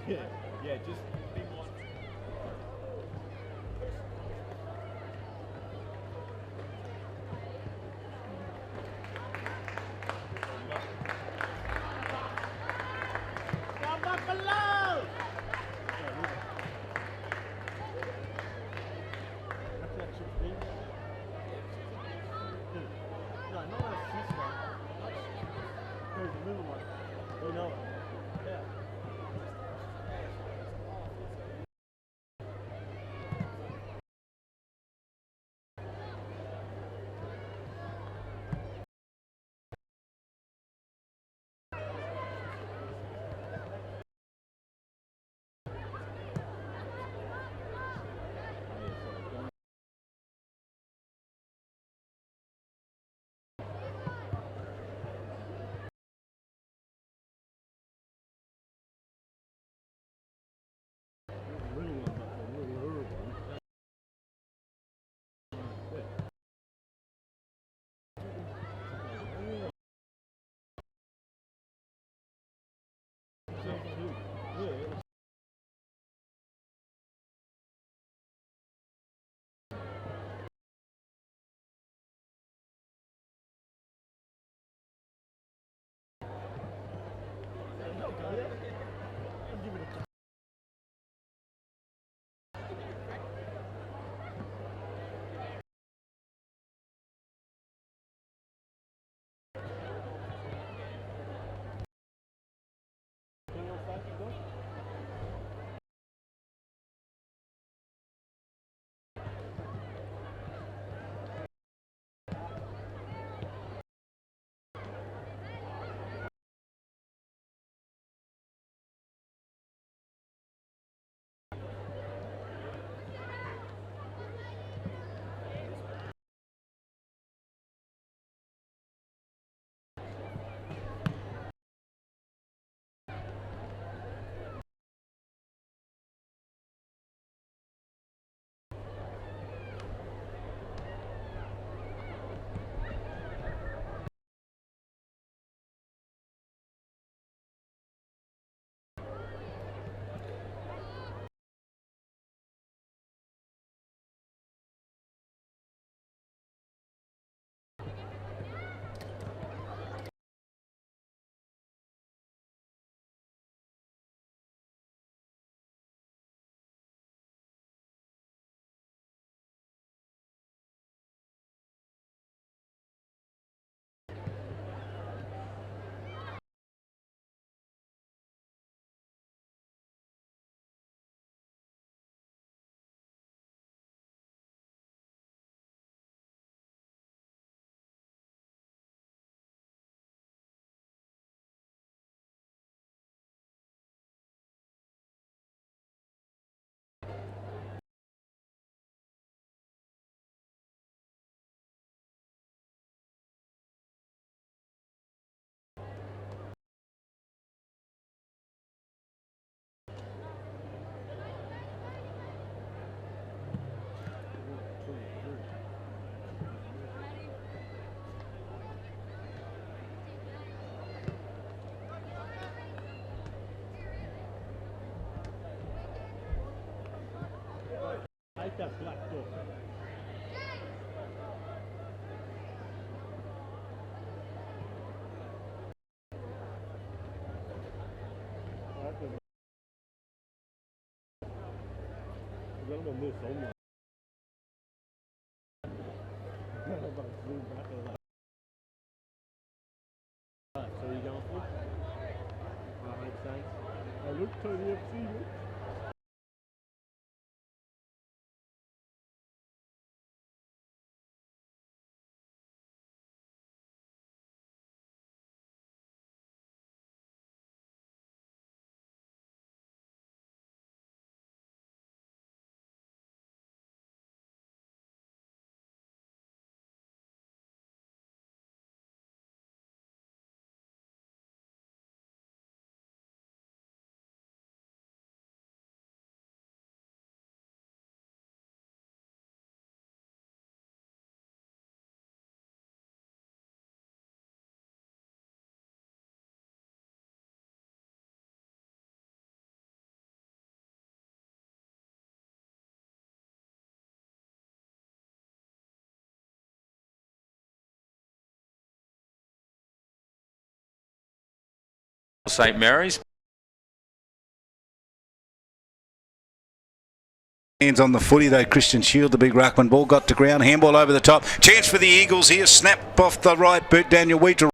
Yeah, just be one. Down back below! That's that 16. No, not that 6 one. There's the middle one. You know it. Yeah. Like that black door. I'm gonna move so much. I'm about to zoom back and like. So you going for? Alright, thanks. I look Tony FC. St Mary's. Hands on the footy though, Christian Shield, the big ruckman. Ball got to ground, handball over the top. Chance for the Eagles here, snap off the right boot, Daniel Wheater.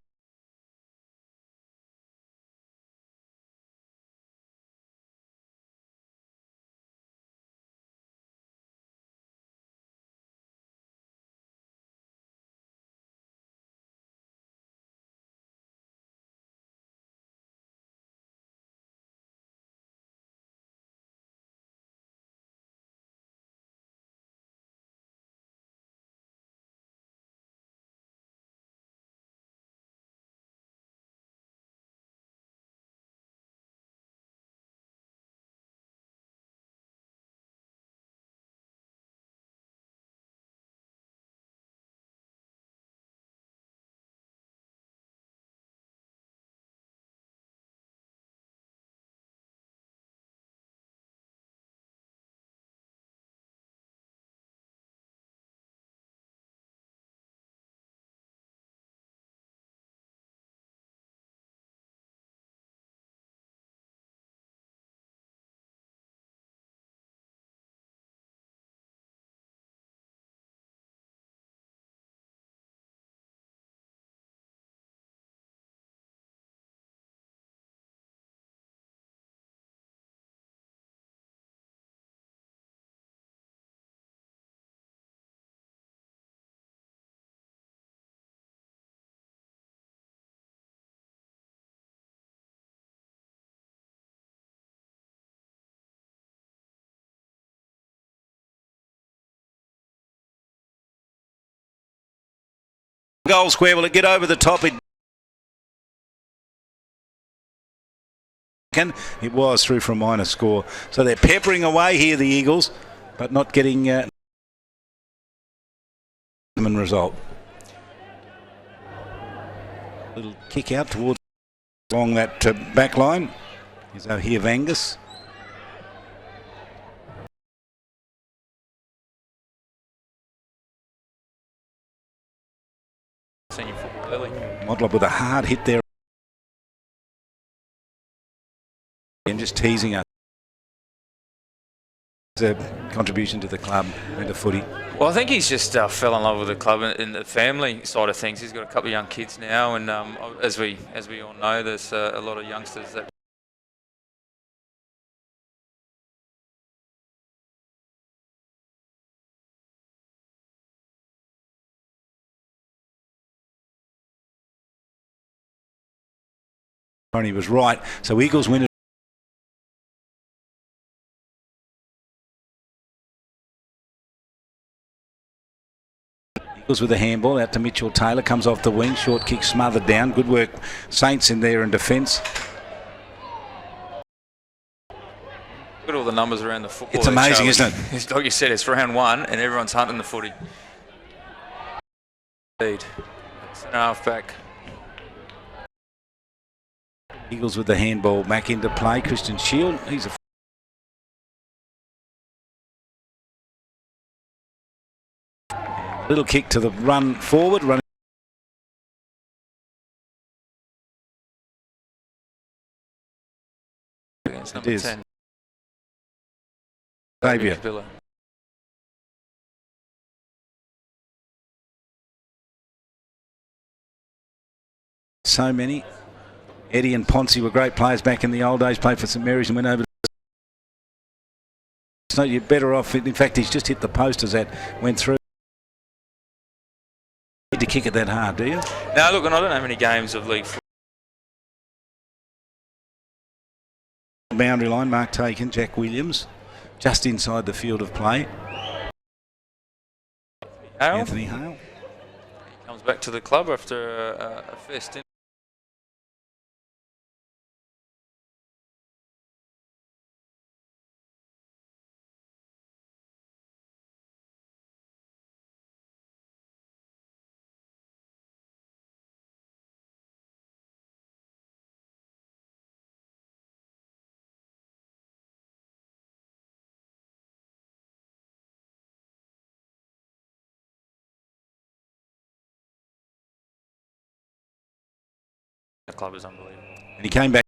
Goal square, will it get over the top? It was through for a minor score. So they're peppering away here, the Eagles, but not getting result. Little kick out towards along that back line. Here's O'Hare Angus. Senior football early. Model up with a hard hit there. And just teasing us. It's a contribution to the club and to footy. Well, I think he's just fell in love with the club and the family side of things. He's got a couple of young kids now, and as we all know, there's a lot of youngsters that. He was right. So Eagles win it. Eagles with a handball out to Mitchell Taylor, comes off the wing, short kick smothered down. Good work, Saints in there in defence. Look at all the numbers around the football. It's amazing, isn't it? It's like you said, it's round one and everyone's hunting the footy. Lead. Centre half back. Eagles with the handball back into play. Christian Shield, he's a little kick to the run forward. Running. Against number 10. Xavier. So many. Eddie and Ponce were great players back in the old days, played for St Mary's and went over. So you're better off. In fact, he's just hit the post as that went through. Need to kick it that hard, do you? No, look, and I don't have any games of league football. Boundary line, mark taken, Jack Williams, just inside the field of play. Anthony Hale. He comes back to the club after a fair stint. The club is unbelievable. And he came back.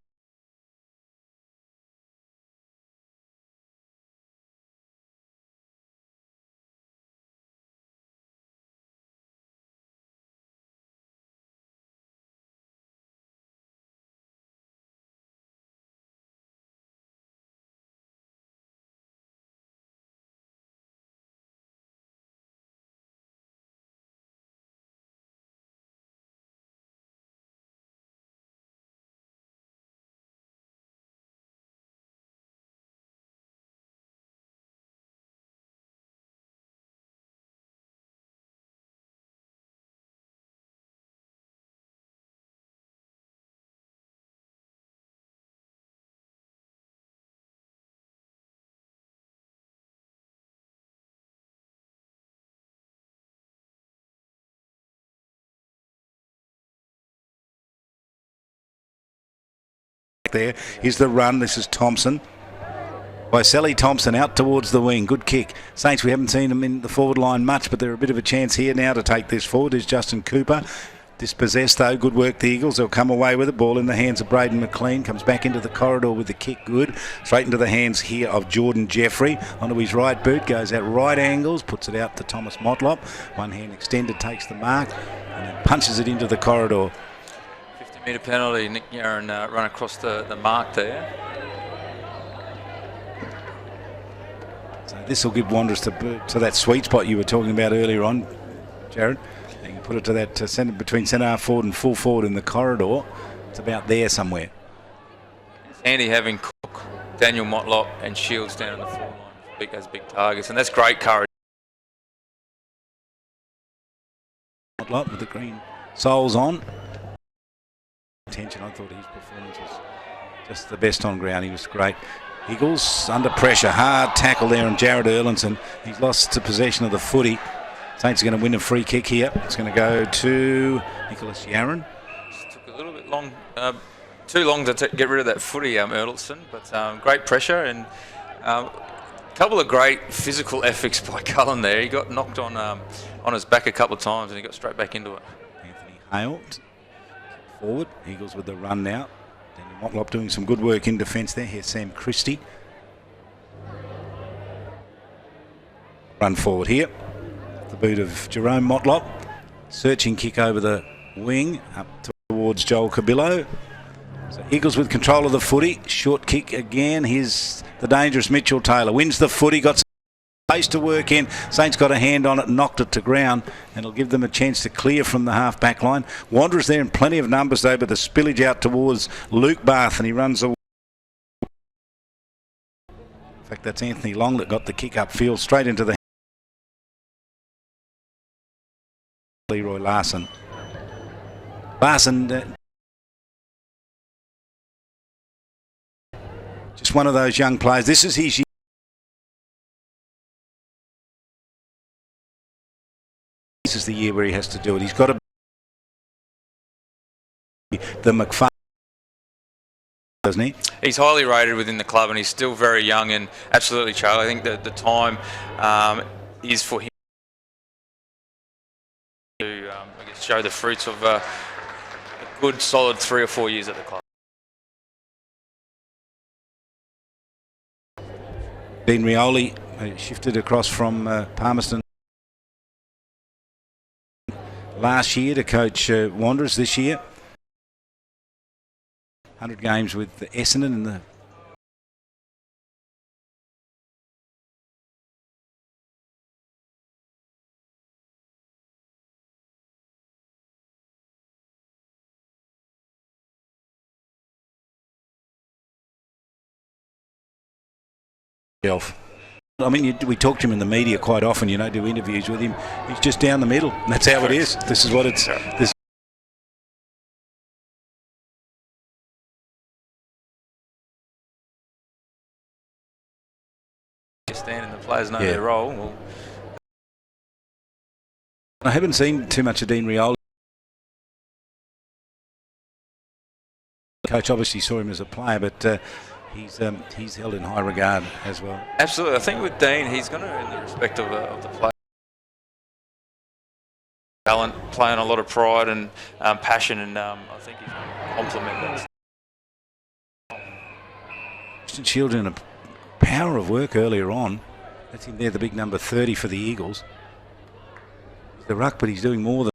there. Here's the run. This is Thompson. By Sally Thompson out towards the wing. Good kick. Saints, we haven't seen them in the forward line much, but they're a bit of a chance here now to take this forward. Is Justin Cooper. Dispossessed though. Good work, the Eagles. They'll come away with it. Ball in the hands of Braden McLean. Comes back into the corridor with the kick. Good. Straight into the hands here of Jordan Jeffrey. Onto his right boot. Goes at right angles. Puts it out to Thomas Motlop. One hand extended. Takes the mark. And then punches it into the corridor. 50-metre penalty. Nick Yaron run across the mark there. So this will give Wanderers to that sweet spot you were talking about earlier on, Jared. You can put it to that centre between centre half forward and full forward in the corridor. It's about there somewhere. It's handy having Cook, Daniel Motlop and Shields down in the forward line as big targets, and that's great courage. Motlop with the green soles on. Attention, I thought his performance was just the best on ground. He was great. Eagles under pressure, hard tackle there on Jared Erlinson. He's lost to possession of the footy. Saints are going to win a free kick here. It's going to go to Nicholas Yaron. Just took a little bit long, too long to get rid of that footy, Erlinson, but great pressure and a couple of great physical efforts by Cullen there. He got knocked on his back a couple of times and he got straight back into it. Anthony Hale forward. Eagles with the run now. Daniel Motlop doing some good work in defence there. Here's Sam Christie. Run forward here. The boot of Jerome Motlop. Searching kick over the wing up towards Joel Cabillo. So Eagles with control of the footy. Short kick again. Here's the dangerous Mitchell Taylor. Wins the footy. Got some space to work in. Saints got a hand on it, knocked it to ground, and it'll give them a chance to clear from the half back line. Wanderers there in plenty of numbers though, but the spillage out towards Luke Bath, and he runs away. In fact, that's Anthony Long that got the kick upfield straight into the Leroy Larson. Larson, just one of those young players. This is his year. This is the year where he has to do it. He's got to be the McFarlane, doesn't he? He's highly rated within the club and he's still very young, and absolutely, Charlie, I think that the time is for him to I guess show the fruits of a good solid 3 or 4 years at the club. Dean Rioli shifted across from Palmerston last year to coach Wanderers this year. 100 games with Essendon in the I mean, we talk to him in the media quite often, you know, do interviews with him. He's just down the middle. That's how it is. This is what it's... This Stand and the players know their role. Well, I haven't seen too much of Dean Rioli. Coach obviously saw him as a player, but he's held in high regard as well. absolutely. I think with Dean, he's going to earn the respect of the player. Talent, playing a lot of pride and passion, and I think he's going to complement that. Christian Shield in a power of work earlier on. That's him there, the big number 30 for the Eagles. He's the ruck, but he's doing more than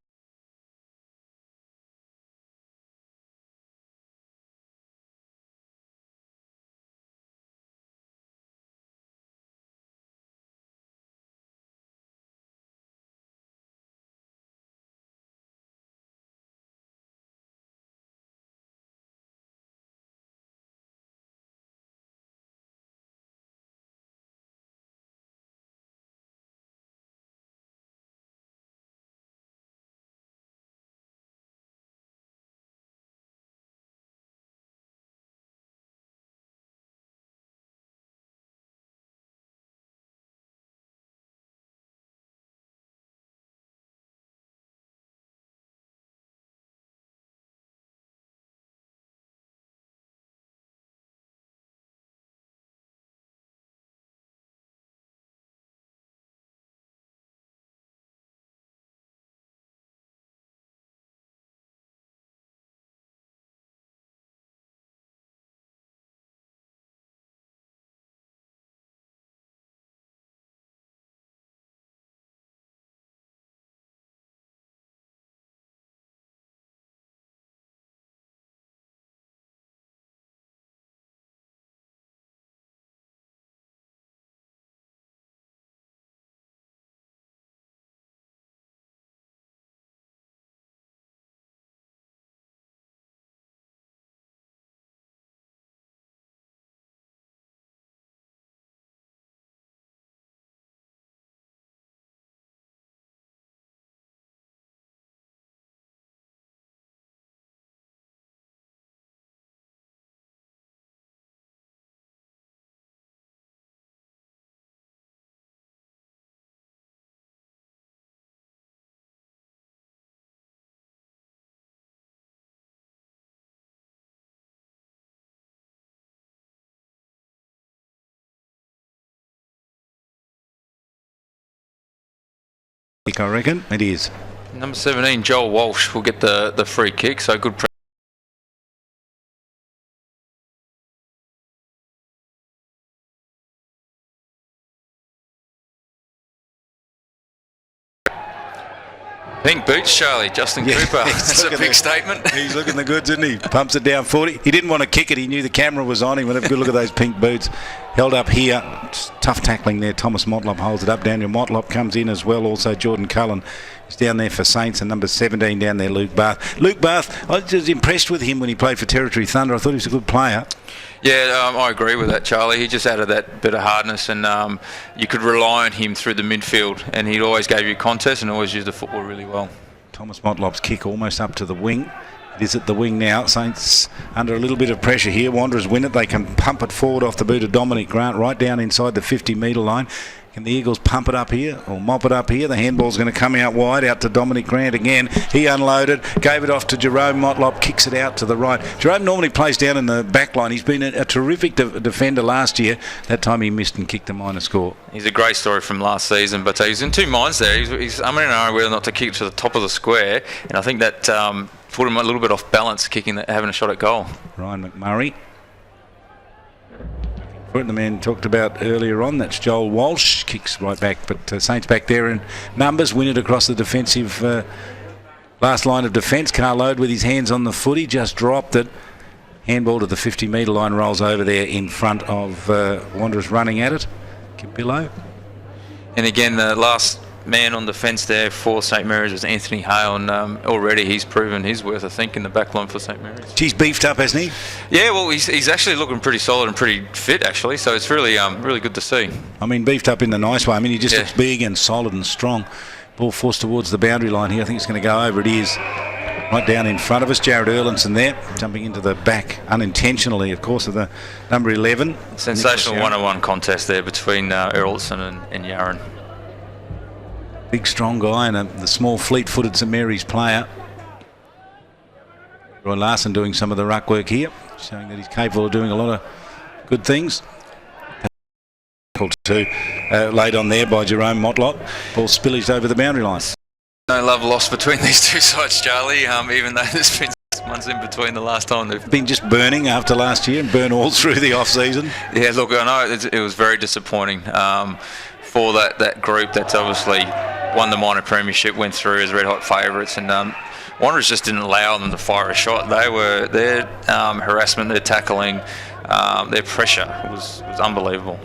kick, I reckon. It is. Number 17, Joel Walsh, will get the free kick, so good. Pink boots, Charlie. Justin Cooper. That's a big statement. He's looking the goods, isn't he? Pumps it down 40. He didn't want to kick it. He knew the camera was on him. Have a good look at those pink boots. Held up here. Just tough tackling there. Thomas Motlop holds it up. Daniel Motlop comes in as well. Also Jordan Cullen is down there for Saints. And number 17 down there, Luke Bath. Luke Bath, I was impressed with him when he played for Territory Thunder. I thought he was a good player. Yeah, I agree with that, Charlie. He just added that bit of hardness, and you could rely on him through the midfield, and he always gave you contest and always used the football really well. Thomas Motlop's kick almost up to the wing. It is at the wing now. Saints under a little bit of pressure here. Wanderers win it. They can pump it forward off the boot of Dominic Grant right down inside the 50-metre line. Can the Eagles pump it up here or mop it up here? The handball's going to come out wide, out to Dominic Grant again. He unloaded, gave it off to Jerome Motlop, kicks it out to the right. Jerome normally plays down in the back line. He's been a terrific defender last year. That time he missed and kicked a minor score. He's a great story from last season, but he's in two minds there. He's umming and ahhing whether or not to kick to the top of the square, and I think that put him a little bit off balance, having a shot at goal. Ryan McMurray. The man talked about earlier on, that's Joel Walsh, kicks right back, but Saints back there in numbers, win it across the defensive last line of defence. Carlode with his hands on the footy, just dropped it. Handball to the 50-metre line, rolls over there in front of Wanderers running at it. Cabillo. And again, the last man on defence there for St Mary's was Anthony Hale, and already he's proven his worth, I think, in the back line for St Mary's. He's beefed up, hasn't he? Yeah, well, he's actually looking pretty solid and pretty fit, actually, so it's really really good to see. I mean, beefed up in the nice way. I mean, he just looks big and solid and strong. Ball forced towards the boundary line here. I think it's going to go over. It is. Right down in front of us, Jared Erlinson there, jumping into the back unintentionally, of course, of the number 11. Sensational one-on-one contest there between Erlinson and Yaron. Big, strong guy and the small, fleet-footed St Mary's player. Roy Larson doing some of the ruck work here, showing that he's capable of doing a lot of good things. Too laid on there by Jerome Motlop. Ball spillaged over the boundary line. No love lost between these two sides, Charlie, even though there's been 6 months in between the last time they've been just burning after last year and burn all through the off-season. Yeah, look, I know it was very disappointing for that group that's obviously won the minor premiership, went through as red-hot favourites, and Wanderers just didn't allow them to fire a shot. Their harassment, their tackling, their pressure was unbelievable.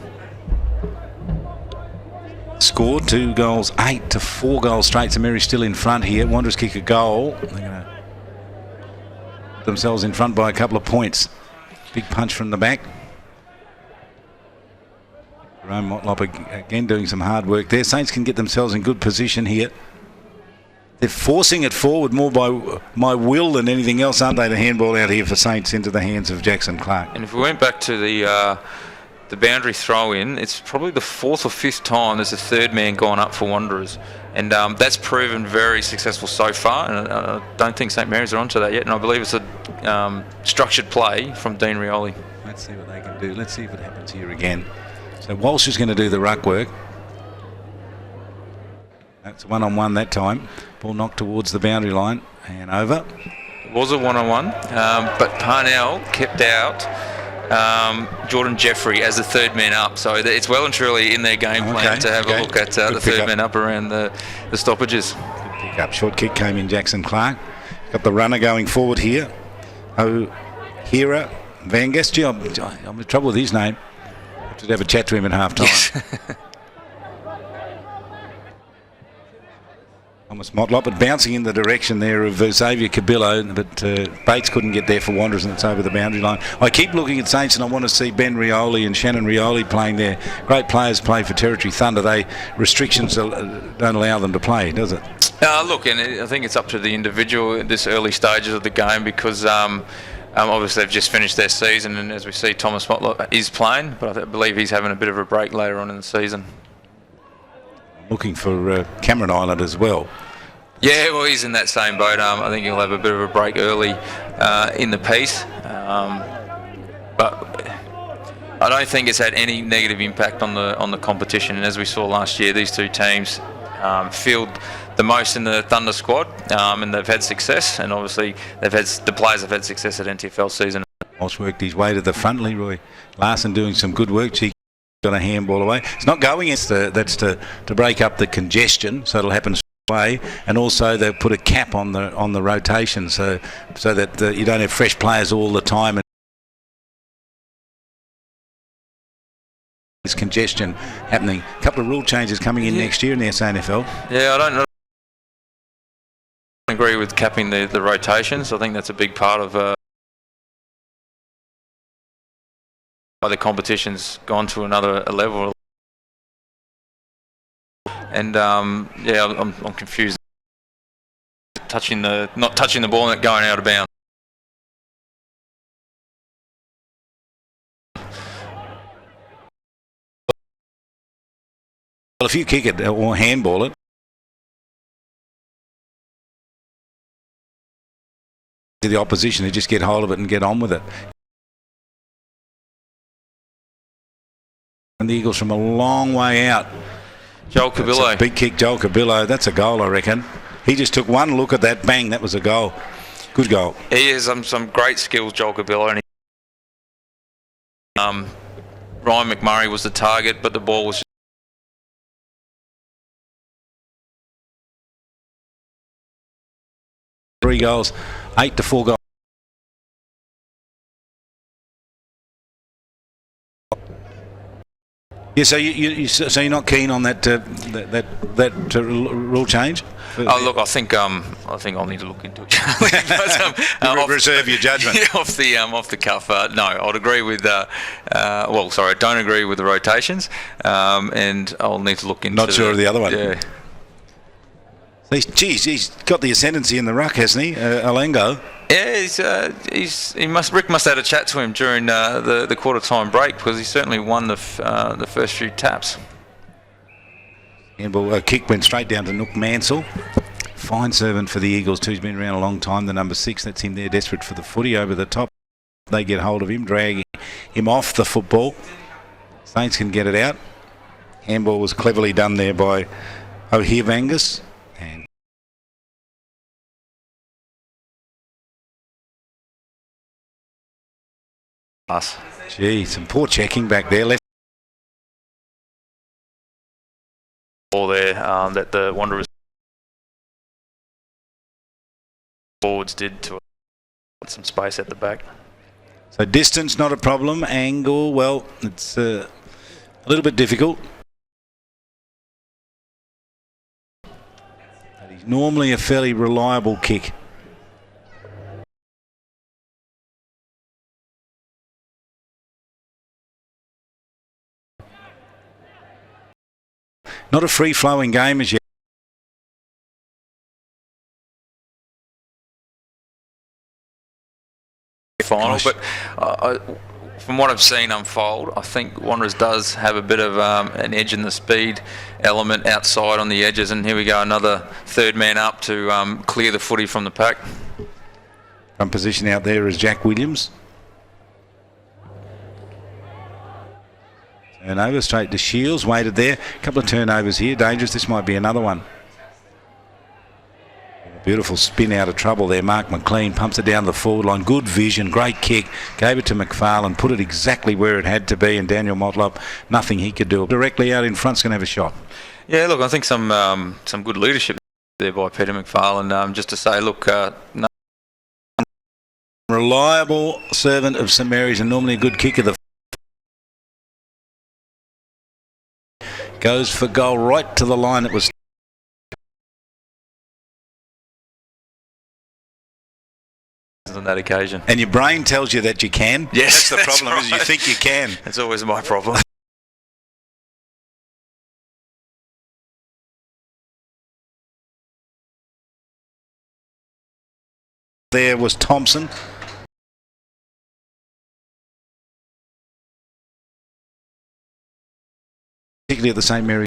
Scored 2 goals, 8 to 4 goals straight. St Mary's still in front here. Wanderers kick a goal. They're going to put themselves in front by a couple of points. Big punch from the back. Jerome Motlop again doing some hard work there. Saints can get themselves in good position here. They're forcing it forward more by my will than anything else, aren't they? The handball out here for Saints into the hands of Jackson Clark. And if we went back to the boundary throw-in, it's probably the 4th or 5th time there's a third man gone up for Wanderers, and that's proven very successful so far, and I don't think St Mary's are onto that yet, and I believe it's a structured play from Dean Rioli. Let's see what they can do. Let's see if it happens here again. So Walsh is going to do the ruck work. That's one-on-one that time. Ball knocked towards the boundary line and over. It was a one-on-one, but Parnell kept out Jordan Jeffrey as the third man up, so it's well and truly in their game plan to have a look at the third man up around the stoppages. Good pick up. Short kick came in Jackson Clark. Got the runner going forward here. O'Hara Vangas. Gee, I'm in trouble with his name. I have to have a chat to him at half time. Yes. Thomas Motlop, but bouncing in the direction there of Xavier Cabillo, but Bates couldn't get there for Wanderers, and it's over the boundary line. I keep looking at Saints and I want to see Ben Rioli and Shannon Rioli playing there. Great players play for Territory Thunder. Restrictions don't allow them to play, does it? Look, and I think it's up to the individual at this early stages of the game, because obviously they've just finished their season, and as we see, Thomas Motlop is playing, but I believe he's having a bit of a break later on in the season. Looking for Cameron Island as well. Yeah, well, he's in that same boat. I think he'll have a bit of a break early in the piece, but I don't think it's had any negative impact on the competition. And as we saw last year, these two teams field the most in the Thunder squad, and they've had success, and obviously the players have had success at NTFL season. Walsh worked his way to the front. Leroy Larson doing some good work. She got a handball away. It's not going. That's to break up the congestion, so it'll happen straight away. And also they put a cap on the rotation, so that you don't have fresh players all the time. And there's congestion happening. A couple of rule changes coming in next year in the SANFL. Yeah, I don't agree with capping the rotations. I think that's a big part of the competition's gone to another level. And yeah, I'm confused. Not touching the ball and it going out of bounds. Well, if you kick it or handball it, to the opposition, they just get hold of it and get on with it. And the Eagles from a long way out. Joel Cabillo. Big kick, Joel Cabillo. That's a goal, I reckon. He just took one look at that, bang, that was a goal. Good goal. He has some great skills, Joel Cabillo. And Ryan McMurray was the target, but the ball was 3 goals, 8-4 goals. Yeah, so you're not keen on that rule change? Oh, look, I think I'll need to look into it. But, reserve your judgment. off the cuff, no, I'd agree with. I don't agree with the rotations, and I'll need to look into. Not sure of the other one. Yeah. He's got the ascendancy in the ruck, hasn't he, Alengo? Yeah, Rick must have had a chat to him during the quarter time break, because he certainly won the first few taps. Handball kick went straight down to Nook Mansell. Fine servant for the Eagles too. He's been around a long time. The number 6, that's him there, desperate for the footy over the top. They get hold of him, dragging him off the football. Saints can get it out. Handball was cleverly done there by O'Heavangus. And us. Gee, some poor checking back there. Left ball there that the Wanderers forwards did to some space at the back. So distance not a problem. Angle, well, it's a little bit difficult. But he's normally a fairly reliable kick. Not a free-flowing game as yet. Final, but from what I've seen unfold, I think Wanderers does have a bit of an edge in the speed element outside on the edges, and here we go, another third man up to clear the footy from the pack. Front position out there is Jack Williams. Turnover straight to Shields, waited there. A couple of turnovers here, dangerous. This might be another one. Beautiful spin out of trouble there. Mark McLean pumps it down the forward line. Good vision, great kick. Gave it to McFarlane, put it exactly where it had to be, and Daniel Motlop, nothing he could do. Directly out in front's going to have a shot. Yeah, look, I think some good leadership there by Peter McFarlane, just to say, look, no. Reliable servant of St Mary's and normally a good kicker. The goes for goal right to the line. It was on that occasion. And your brain tells you that you can. Yes, that's the problem. right. Is you think you can. That's always my problem. There was Thompson. Particularly at the St Mary's.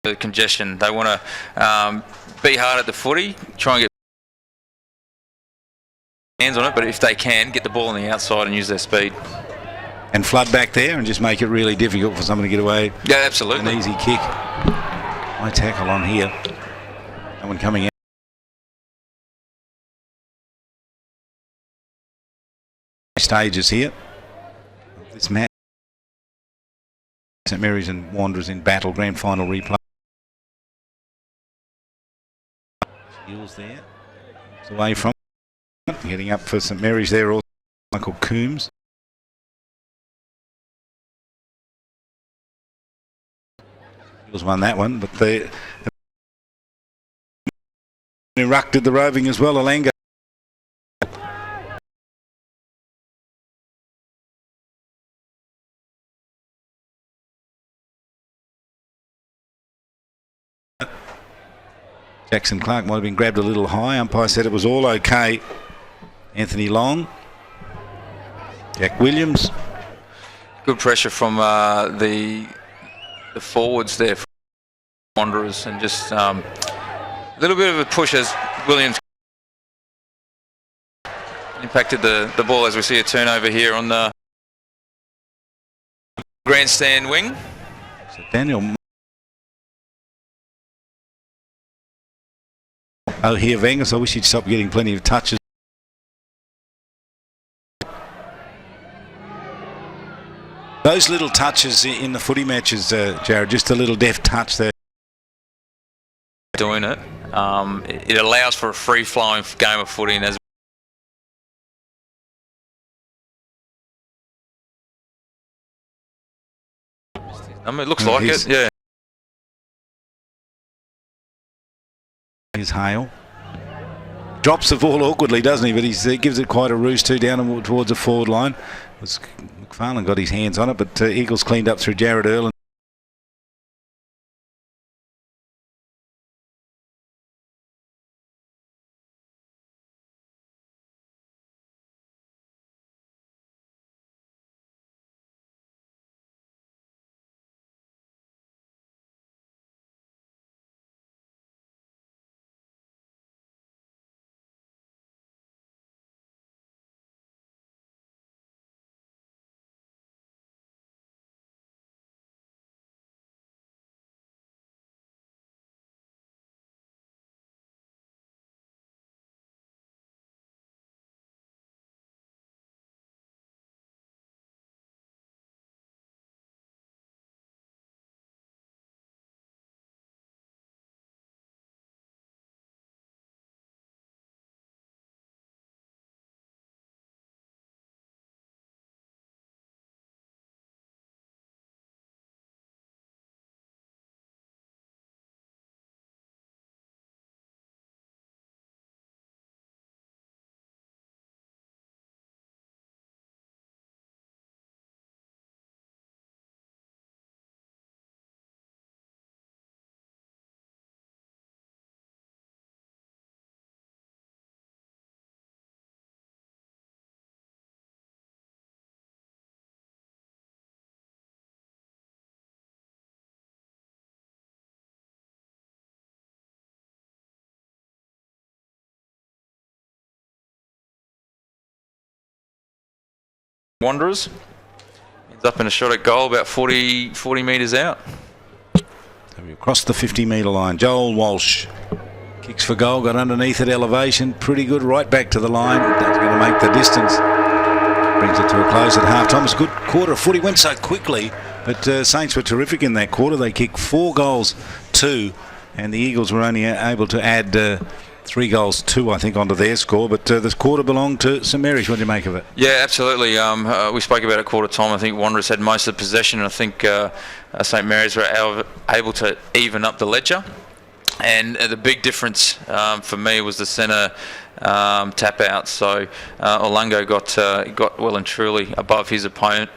The congestion. They want to be hard at the footy, try and get hands on it, but if they can, get the ball on the outside and use their speed. and flood back there and just make it really difficult for someone to get away. Yeah, absolutely. An easy kick. High tackle on here. No one coming out. Stages here. This match. St Mary's and Wanderers in battle. Grand final replay. Heels there. It's away from. Getting up for St Mary's there also. Michael Coombs. Heels won that one, but they erupted the roving as well. Alanga. Jackson Clark might have been grabbed a little high. Umpire said it was all okay. Anthony Long. Jack Williams. Good pressure from the forwards there for Wanderers, and just a little bit of a push as Williams impacted the ball, as we see a turnover here on the grandstand wing. So Daniel here, Vengus, I wish he'd stop getting plenty of touches. Those little touches in the footy matches, Jared, just a little deft touch there. Doing it. It allows for a free-flowing game of footy, and as it looks like it, yeah. Here's Hale. Drops the ball awkwardly, doesn't he? But he gives it quite a roost too down towards the forward line. McFarlane got his hands on it, but Eagles cleaned up through Jared Earl. Wanderers ends up in a shot at goal about 40 metres out. Across the 50-metre line, Joel Walsh kicks for goal, got underneath at elevation, pretty good, right back to the line. That's going to make the distance. Brings it to a close at half-time. It's a good quarter of footy, went so quickly, but Saints were terrific in that quarter. They kicked 4 goals, 2, and the Eagles were only able to add 3 goals, 2, I think, onto their score. But this quarter belonged to St Mary's. What do you make of it? Yeah, absolutely. We spoke about it quarter time. I think Wanderers had most of the possession, and I think St Mary's were able to even up the ledger. And the big difference for me was the centre tap out. So Orlando got well and truly above his opponent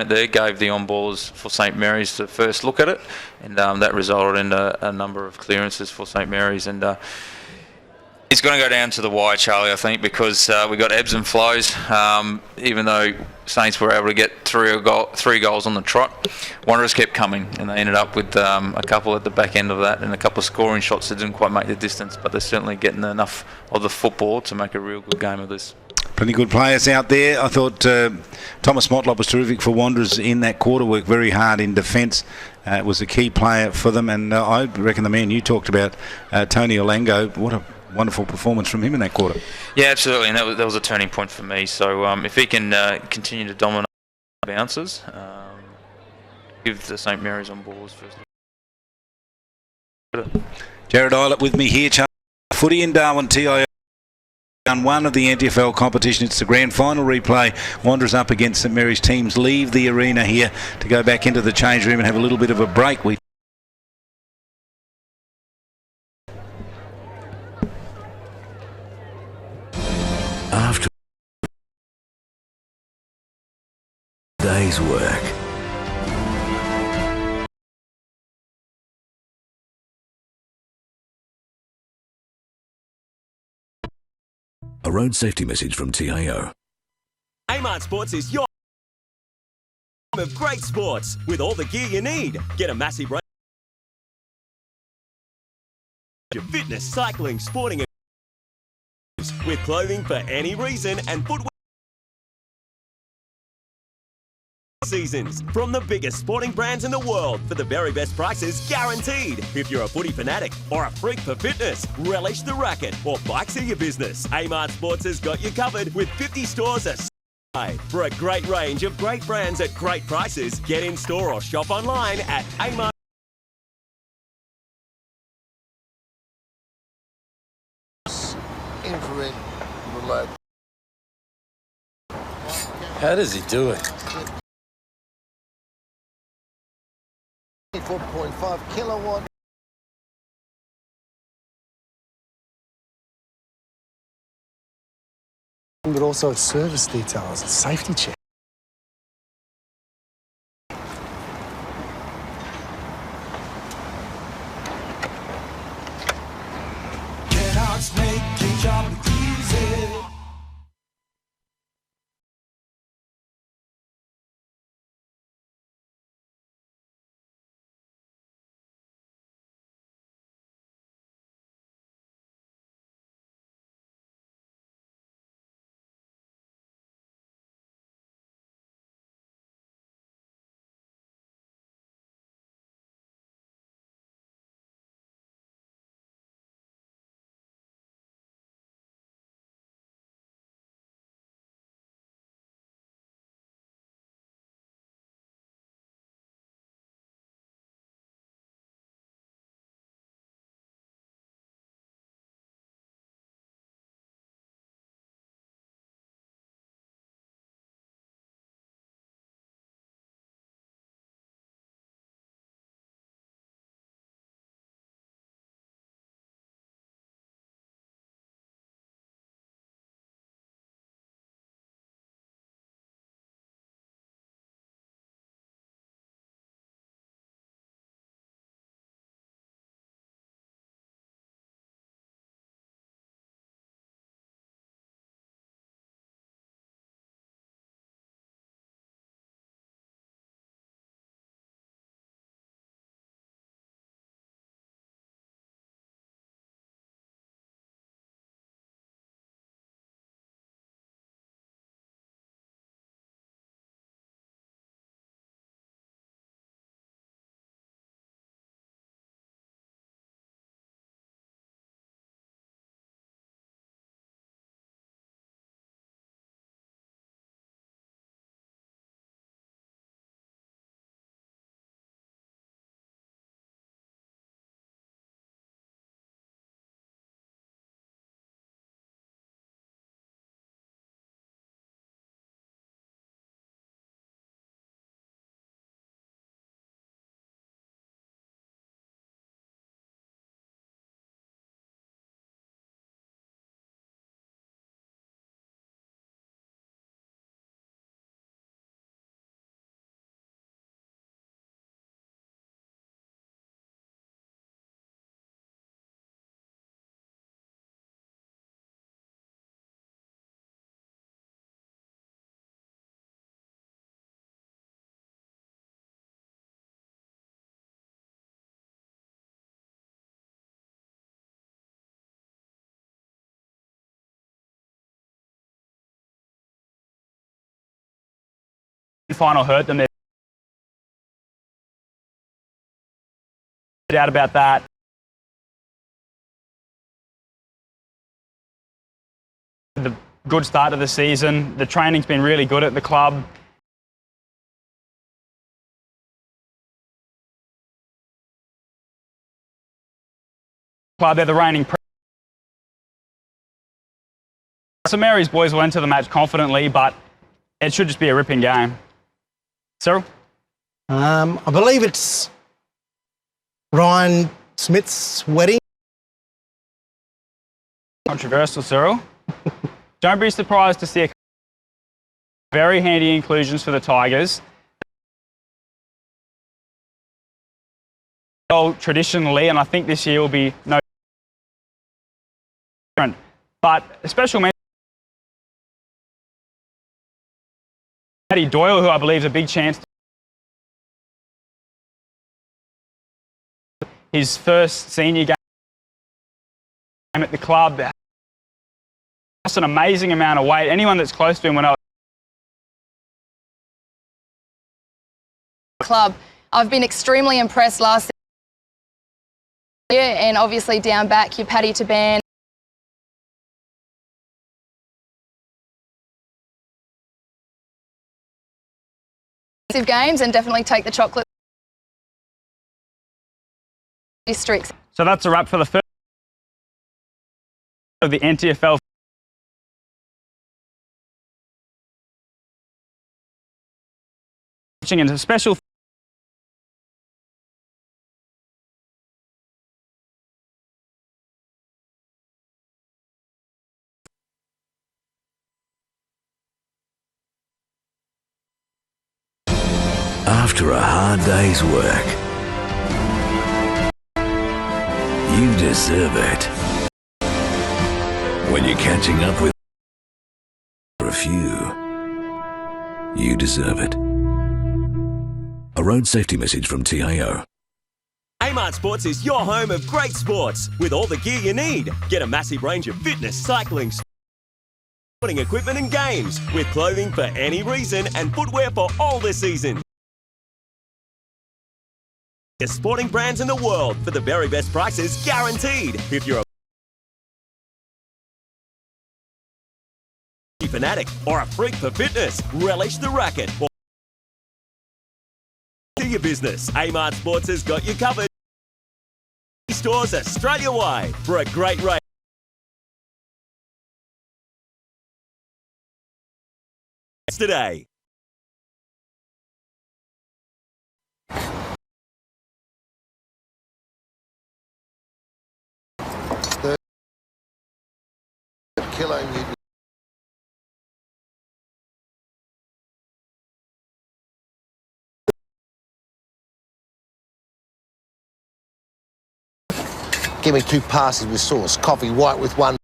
there, gave the on-ballers for St Mary's the first look at it, and that resulted in a number of clearances for St Mary's. And it's going to go down to the wire, Charlie, I think, because we got ebbs and flows. Even though Saints were able to get 3 goals on the trot, Wanderers kept coming, and they ended up with a couple at the back end of that and a couple of scoring shots that didn't quite make the distance, but they're certainly getting enough of the football to make a real good game of this. Plenty good players out there. I thought Thomas Motlop was terrific for Wanderers in that quarter, worked very hard in defence. Was a key player for them, and I reckon the man you talked about, Tony Olango, what a wonderful performance from him in that quarter. Yeah, absolutely, and that was a turning point for me. So if he can continue to dominate bounces, give the St Mary's on balls first. Jared Eilert with me here. Footy in Darwin, TIO round 1 of the NTFL competition. It's the grand final replay. Wanderers up against St Mary's. Teams leave the arena here to go back into the change room and have a little bit of a break. After a day's work, a road safety message from TIO. Amart Sports is your home of great sports with all the gear you need. Get a massive range of fitness, cycling, sporting, with clothing for any reason and footwear seasons from the biggest sporting brands in the world for the very best prices guaranteed. If you're a footy fanatic or a freak for fitness, relish the racket, or bikes are your business, Amart Sports has got you covered with 50 stores aside. For a great range of great brands at great prices, get in store or shop online at Amart. Infrared reload. How does he do it? 4.5 kilowatt. But also it's service details, it's safety check. Make your job easy. final hurt them. There's no doubt about that. The good start to the season. The training's been really good at the club. They're the reigning. St Mary's boys will enter the match confidently, but it should just be a ripping game. Cyril? I believe it's Ryan Smith's wedding. Controversial, Cyril. Don't be surprised to see a very handy inclusions for the Tigers. Well, traditionally, and I think this year will be no different. But a special mention, Paddy Doyle, who I believe is a big chance. His first senior game at the club. Lost an amazing amount of weight. Anyone that's close to him when I was club, I've been extremely impressed last year, and obviously down back, your Paddy Taban. Games and definitely take the chocolate districts. So that's a wrap for the first of the NTFL. And a special After a hard day's work, you deserve it. When you're catching up with a few, you deserve it. A road safety message from TIO. Amart Sports is your home of great sports with all the gear you need. Get a massive range of fitness, cycling, sporting equipment and games with clothing for any reason and footwear for all the seasons. The sporting brands in the world for the very best prices guaranteed. If you're a fanatic or a freak for fitness, relish the racket. Or to your business, Amart Sports has got you covered. Stores Australia-wide for a great rate. Today. Give me 2 passes with sauce, coffee white with 1.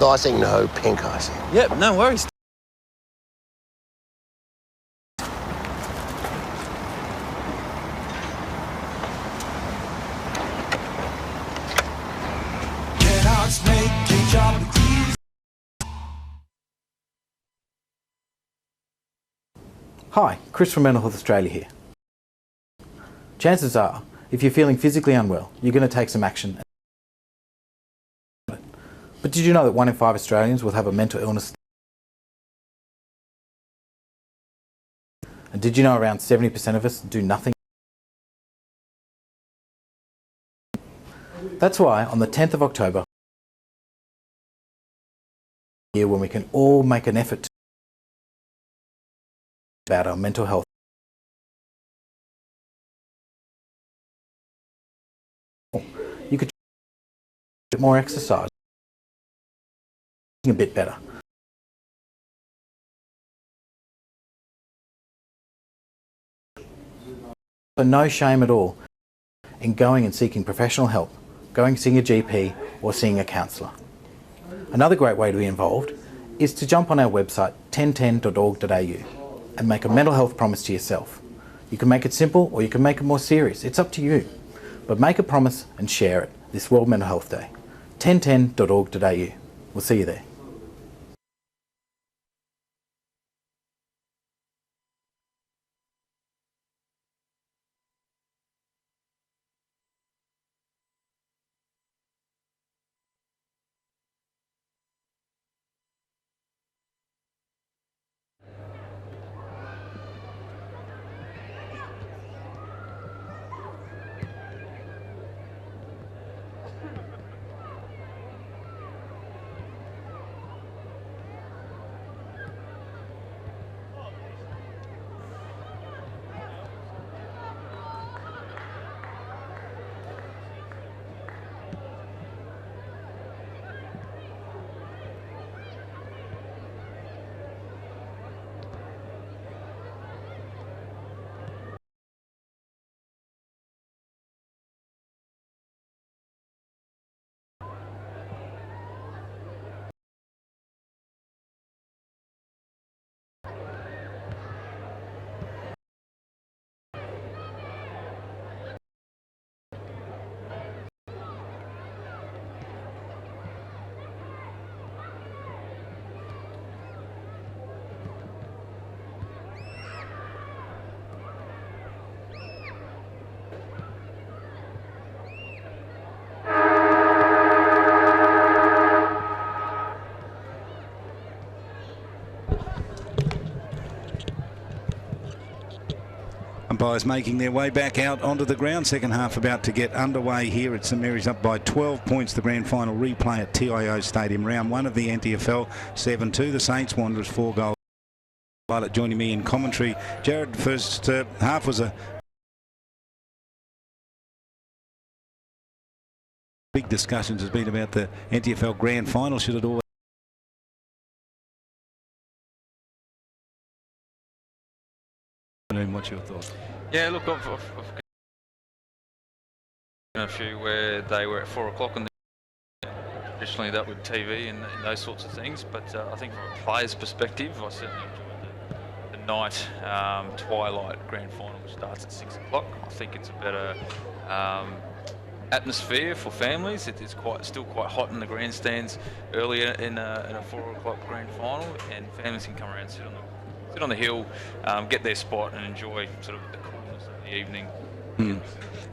Icing, no pink icing. Yep, no worries. Hi, Chris from Mental Health Australia here. Chances are, if you're feeling physically unwell, you're going to take some action. But did you know that 1 in 5 Australians will have a mental illness? And did you know around 70% of us do nothing? That's why on the 10th of October, here when we can all make an effort about our mental health. You could get more exercise, a bit better. So no shame at all in going and seeking professional help, going and seeing a GP or seeing a counsellor. Another great way to be involved is to jump on our website 1010.org.au and make a mental health promise to yourself. You can make it simple or you can make it more serious. It's up to you. But make a promise and share it this World Mental Health Day. 1010.org.au. We'll see you there. guys making their way back out onto the ground. Second half about to get underway here at St Mary's, up by 12 points. The grand final replay at TIO Stadium. Round 1 of the NTFL, 7-2. The Saints Wanderers 4 goals. Violet joining me in commentary. Jared, the first half was a big discussions has been about the NTFL grand final. Should it always... What's your thoughts? Yeah, look, I've a few where they were at 4 o'clock and traditionally that with TV and those sorts of things, but I think from a player's perspective, I certainly enjoyed the night twilight grand final, which starts at 6 o'clock. I think it's a better atmosphere for families. It is still quite hot in the grandstands earlier in a 4 o'clock grand final, and families can come around, sit on the hill, get their spot and enjoy sort of the coolness of the evening.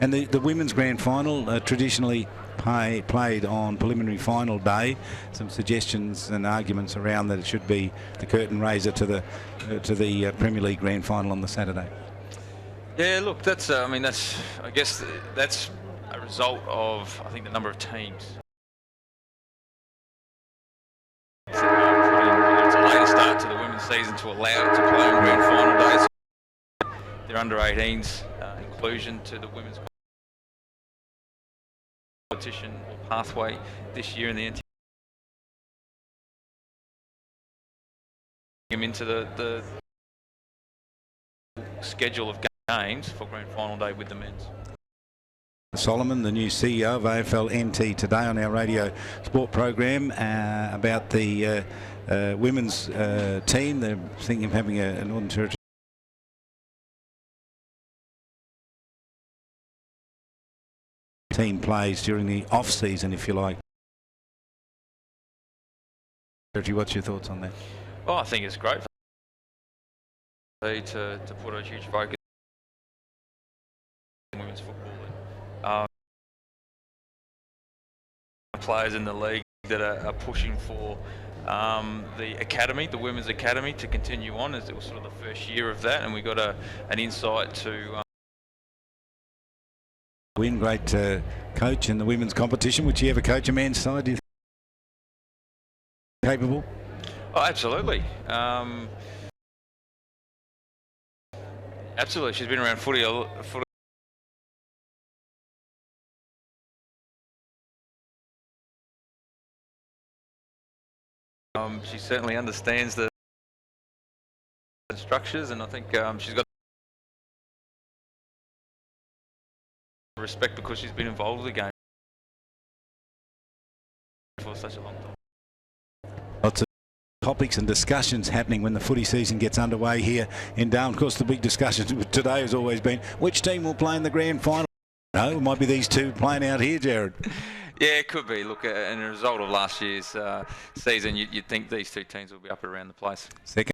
And the women's grand final traditionally played on preliminary final day. Some suggestions and arguments around that it should be the curtain raiser to the Premier League grand final on the Saturday. Yeah, look, that's I guess that's a result of I think the number of teams. It's a later start to the women's season to allow it to play on grand final days. Their under 18s inclusion to the women's competition or pathway this year in the NTFL into the schedule of games for grand final day with the men's. Solomon, the new CEO of AFL NT, today on our radio sport program about the women's team. They're thinking of having a Northern Territory team plays during the off season, if you like. What's your thoughts on that? Well, I think it's great to put a huge focus on women's football. Players in the league that are pushing for the academy, the women's academy, to continue on, as it was sort of the first year of that, and we got an insight to win. Great coach in the women's competition. Would you ever coach a man's side? Do you think capable? Oh, absolutely. Absolutely. She's been around footy. She certainly understands the structures, and I think she's got respect because she's been involved with the game for such a long time. Lots of topics and discussions happening when the footy season gets underway here in Darwin. Of course, the big discussion today has always been which team will play in the grand final. No, it might be these two playing out here, Jared. Yeah, it could be. Look, and a result of last year's season, you'd think these two teams will be up around the place. Second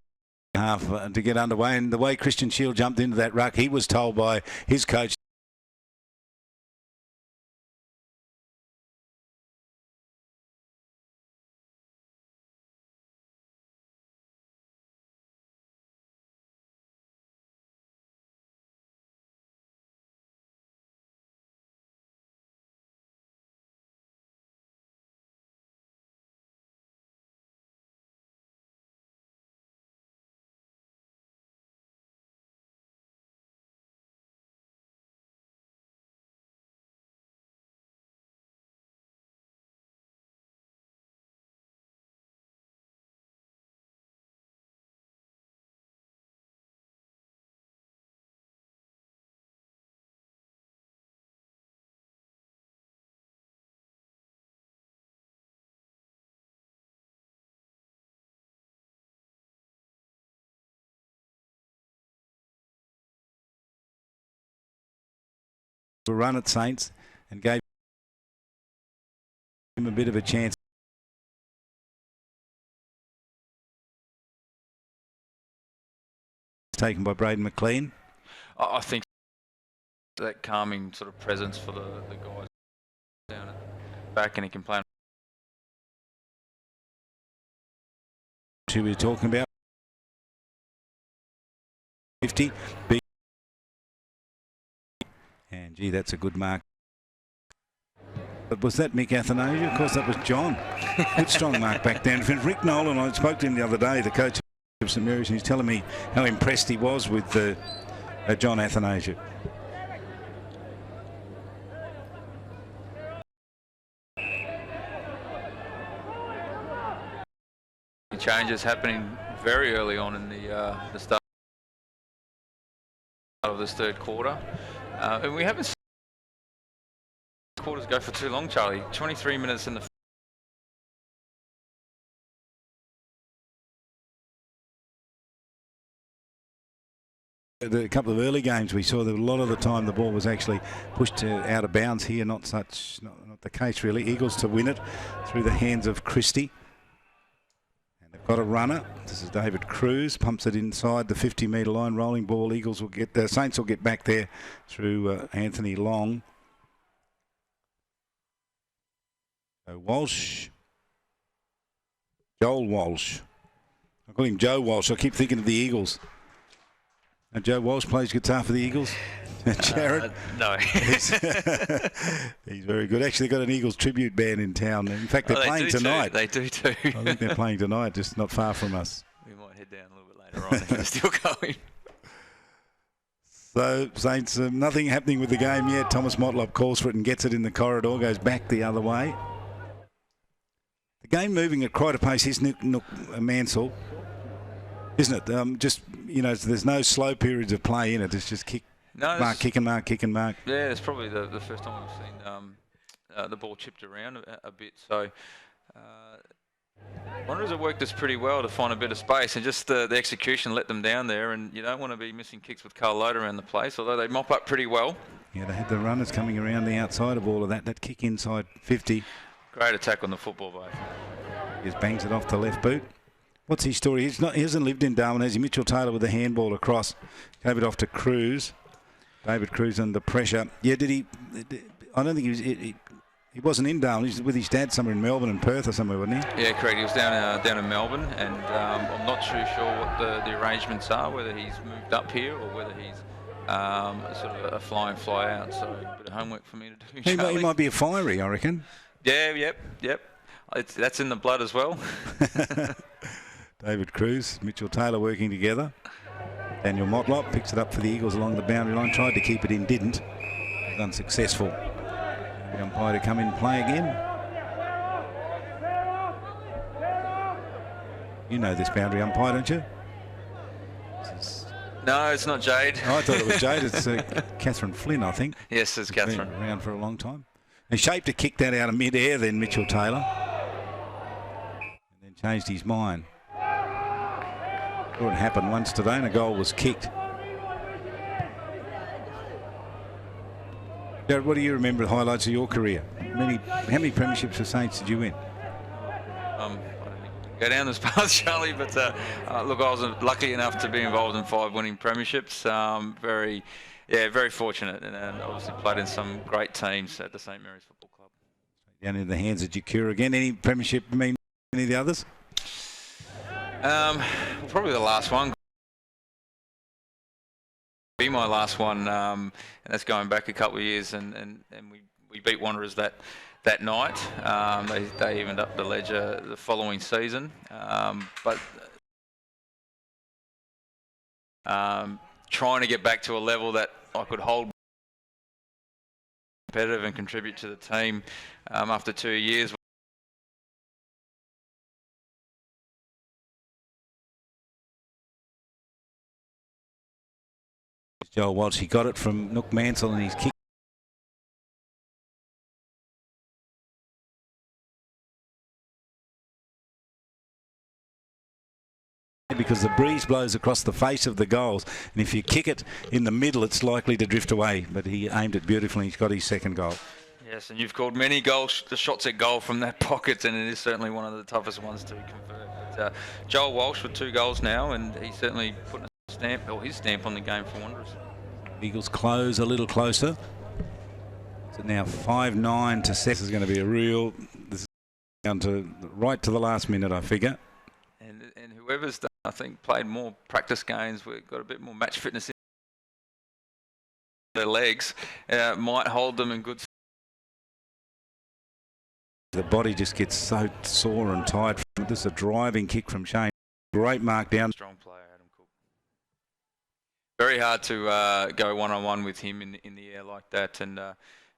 half to get underway, and the way Christian Shield jumped into that ruck, he was told by his coach to run at Saints and gave him a bit of a chance. Taken by Braden McLean. I think that calming sort of presence for the guys down at the back, and he can play. Who we're talking about? 50. Big And gee, that's a good mark. But was that Mick Athanasia? Of course, that was John. Good strong mark back down. Rick Nolan, I spoke to him the other day, the coach of St Mary's, and he's telling me how impressed he was with John Athanasia. Changes happening very early on in the start of this third quarter, and we haven't seen quarters go for too long, Charlie. 23 minutes in the a couple of early games we saw that a lot of the time the ball was actually pushed out of bounds. Here not the case really. Eagles to win it through the hands of Christie. And they've got a runner. This is David Cruz, pumps it inside the 50-metre line. Rolling ball. Eagles will get the Saints will get back there through Anthony Long. So Walsh, Joel Walsh. I call him Joe Walsh. I keep thinking of the Eagles. And Joe Walsh plays guitar for the Eagles. Jared? No. He's very good. Actually, they've got an Eagles tribute band in town. In fact, they're playing tonight. They do too. I think they're playing tonight, just not far from us. We might head down a little bit later on if they're still going. So, Saints, nothing happening with the game yet. Thomas Motlop calls for it and gets it in the corridor, goes back the other way. The game moving at quite a pace. Here's Mansell, isn't it? Just, you know, there's no slow periods of play in it. It's just kick, mark, kick and mark, kick and mark. Yeah, it's probably the first time we've seen the ball chipped around a bit. So, Wanderers have worked this pretty well to find a bit of space, and just the execution let them down there. And you don't want to be missing kicks with Carl Load around the place, although they mop up pretty well. Yeah, they had the runners coming around the outside of all of that. That kick inside 50. Great attack on the football, mate. He just bangs it off the left boot. What's his story? He hasn't lived in Darwin, has he? Mitchell Taylor with the handball across. Gave it off to Cruz. David Cruz under pressure. Yeah, did he? I don't think he wasn't in Darwin. He was with his dad somewhere in Melbourne and Perth or somewhere, wasn't he? Yeah, correct. He was down in Melbourne, and I'm not too sure what the arrangements are, whether he's moved up here or whether he's sort of a fly in, fly out. So a bit of homework for me to do. He might be a fiery, I reckon. Yeah, yep. That's in the blood as well. David Cruz, Mitchell Taylor working together. Daniel Motlop picks it up for the Eagles along the boundary line. Tried to keep it in, didn't. Was unsuccessful. The umpire to come in and play again. You know this boundary umpire, don't you? No, it's not Jade. Oh, I thought it was Jade. It's Catherine Flynn, I think. Yes, it's Catherine. Been around for a long time. He shaped a kick that out of mid-air then, Mitchell Taylor. And then changed his mind. Saw it happen once today and a goal was kicked. Jared, what do you remember the highlights of your career? How many premierships for Saints did you win? I don't think go down this path, Charlie, but look, I was lucky enough to be involved in 5 winning premierships. Very fortunate, and obviously played in some great teams at the St Mary's Football Club. Down in the hands of Jakura again. Any premiership mean any of the others? Probably the last one. Be my last one, and that's going back a couple of years, and we beat Wanderers that night. They evened up the ledger the following season, but trying to get back to a level that I could hold competitive and contribute to the team after 2 years. Joel Walsh, he got it from Nook Mansell and his kick. Because the breeze blows across the face of the goals, and if you kick it in the middle, it's likely to drift away. But he aimed it beautifully. He's got his second goal. Yes, and you've called many shots at goal from that pocket, and it is certainly one of the toughest ones to convert. But, Joel Walsh with 2 goals now, and he's certainly putting his stamp on the game for Wanderers. Eagles close a little closer. So now 5-9 to 6 is going to be a real. This is down to right to the last minute, I figure. And whoever's done, I think, played more practice games, we've got a bit more match fitness in their legs might hold them in good. The body just gets so sore and tired. This is a driving kick from Shane. Great mark down. Strong player, Adam Cook. Very hard to go one-on-one with him in the air like that. And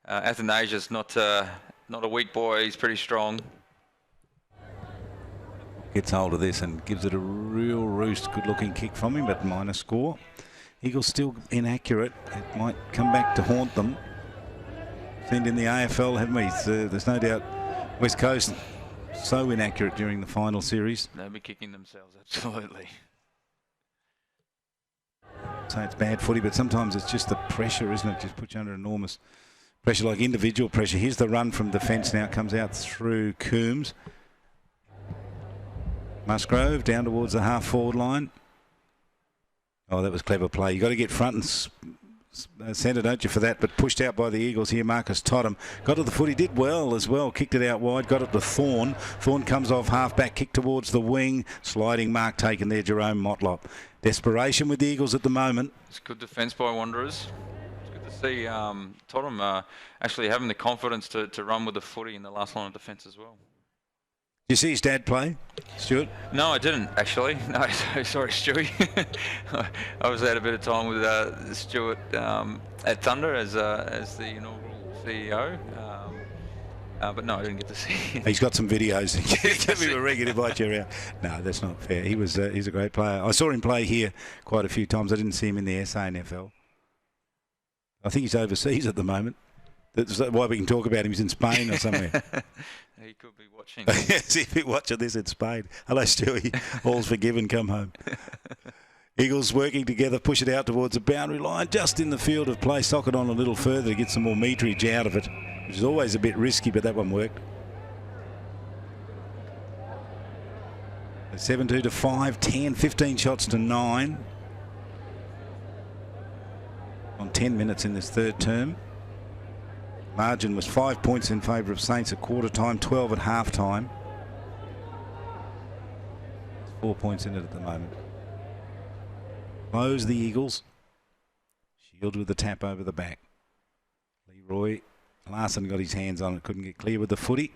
Athanasia's not a weak boy. He's pretty strong. Gets hold of this and gives it a real roost. Good-looking kick from him, but minor score. Eagles still inaccurate. It might come back to haunt them. Seen in the AFL, haven't we? There's no doubt West Coast so inaccurate during the final series. They'll be kicking themselves, absolutely. So it's bad footy, but sometimes it's just the pressure, isn't it? Just puts you under enormous pressure, like individual pressure. Here's the run from defence now. It comes out through Coombs. Musgrove down towards the half-forward line. Oh, that was clever play. You've got to get front and centre, don't you, for that? But pushed out by the Eagles here. Marcus Totham got to the foot. He did well as well. Kicked it out wide. Got it to Thorne. Thorne comes off half-back. Kick towards the wing. Sliding mark taken there, Jerome Motlop. Desperation with the Eagles at the moment. It's good defence by Wanderers. It's good to see Totham actually having the confidence to run with the footy in the last line of defence as well. Did you see his dad play, Stuart? No, I didn't actually. No, sorry, Stewie. I was at a bit of time with Stuart at Thunder as the inaugural CEO. But no, I didn't get to see him. He's got some videos. We were regular invite you around. No, that's not fair. He's a great player. I saw him play here quite a few times. I didn't see him in the SANFL. I think he's overseas at the moment. That's why we can talk about him. He's in Spain or somewhere. He could be watching. Yes, he'd be watching this in Spain. Hello, Stewie. All's forgiven. Come home. Eagles working together, push it out towards the boundary line, just in the field of play. Sock it on a little further to get some more meterage out of it, which is always a bit risky, but that one worked. 7-2 to 5, 10, 15 shots to 9. On 10 minutes in this third term. Margin was 5 points in favour of Saints at quarter time, 12 at half time. 4 points in it at the moment. Close the Eagles. Shield with the tap over the back. Leroy Larson got his hands on it, couldn't get clear with the footy.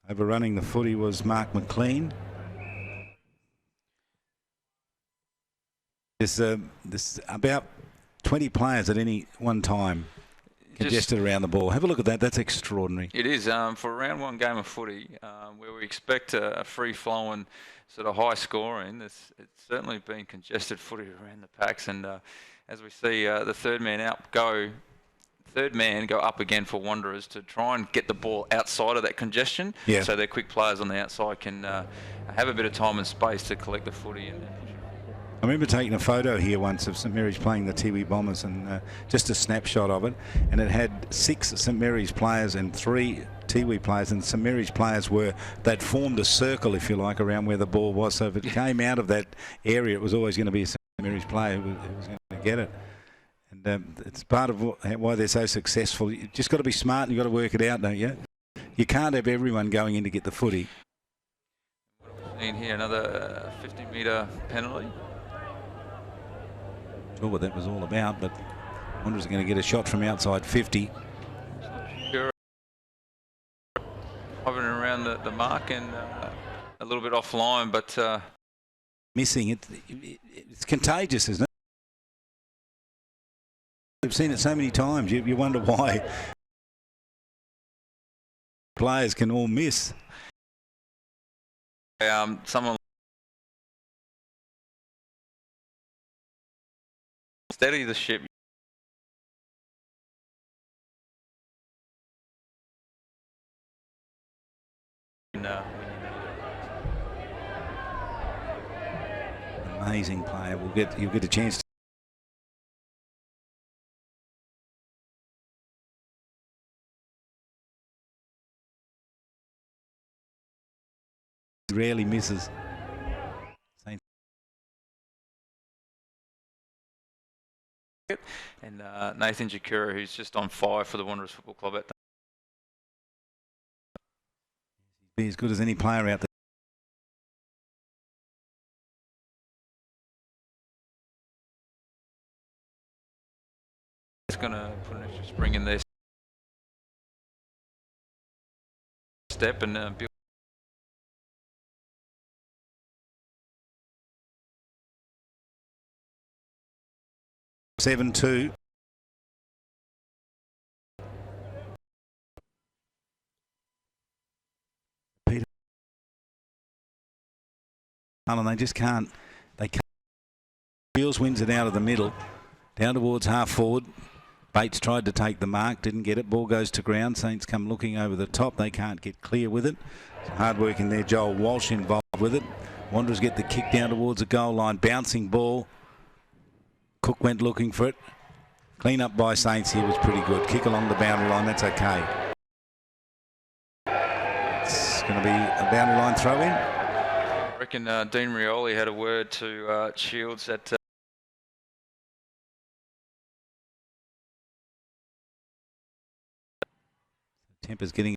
Overrunning the footy was Mark McLean. There's about 20 players at any one time congested around the ball. Have a look at that. That's extraordinary. It is. For a round one game of footy, where we expect a free-flowing, sort of high-scoring, it's certainly been congested footy around the packs. And as we see the third man go up again for Wanderers to try and get the ball outside of that congestion, so their quick players on the outside can have a bit of time and space to collect the footy. And I remember taking a photo here once of St Mary's playing the Tiwi Bombers, and just a snapshot of it, and it had 6 St Mary's players and 3 Tiwi players, and St Mary's players they'd formed a circle, if you like, around where the ball was. So if it came out of that area, it was always going to be a St Mary's player who was going to get it. And it's part of why they're so successful. You just got to be smart and you've got to work it out, don't you? You can't have everyone going in to get the footy. in here, another 50-metre penalty. Sure what that was all about, but Wanderers are going to get a shot from outside 50. Hovering around the mark and a little bit offline, but missing it. It's contagious, isn't it? We've seen it so many times. You wonder why players can all miss. Someone steady the ship. Amazing player. You'll get a chance to rarely misses. And Nathan Jakura, who's just on fire for the Wanderers Football Club at be as good as any player out there. Just bring in their step and build. 7-2. Peter. And they just can't. They can't. Beals wins it out of the middle. Down towards half forward. Bates tried to take the mark, didn't get it. Ball goes to ground. Saints come looking over the top. They can't get clear with it. Some hard work in there. Joel Walsh involved with it. Wanderers get the kick down towards the goal line. Bouncing ball. Cook went looking for it. Clean up by Saints here was pretty good. Kick along the boundary line. That's okay. It's going to be a boundary line throw in. I reckon Dean Rioli had a word to Shields at. Temper's getting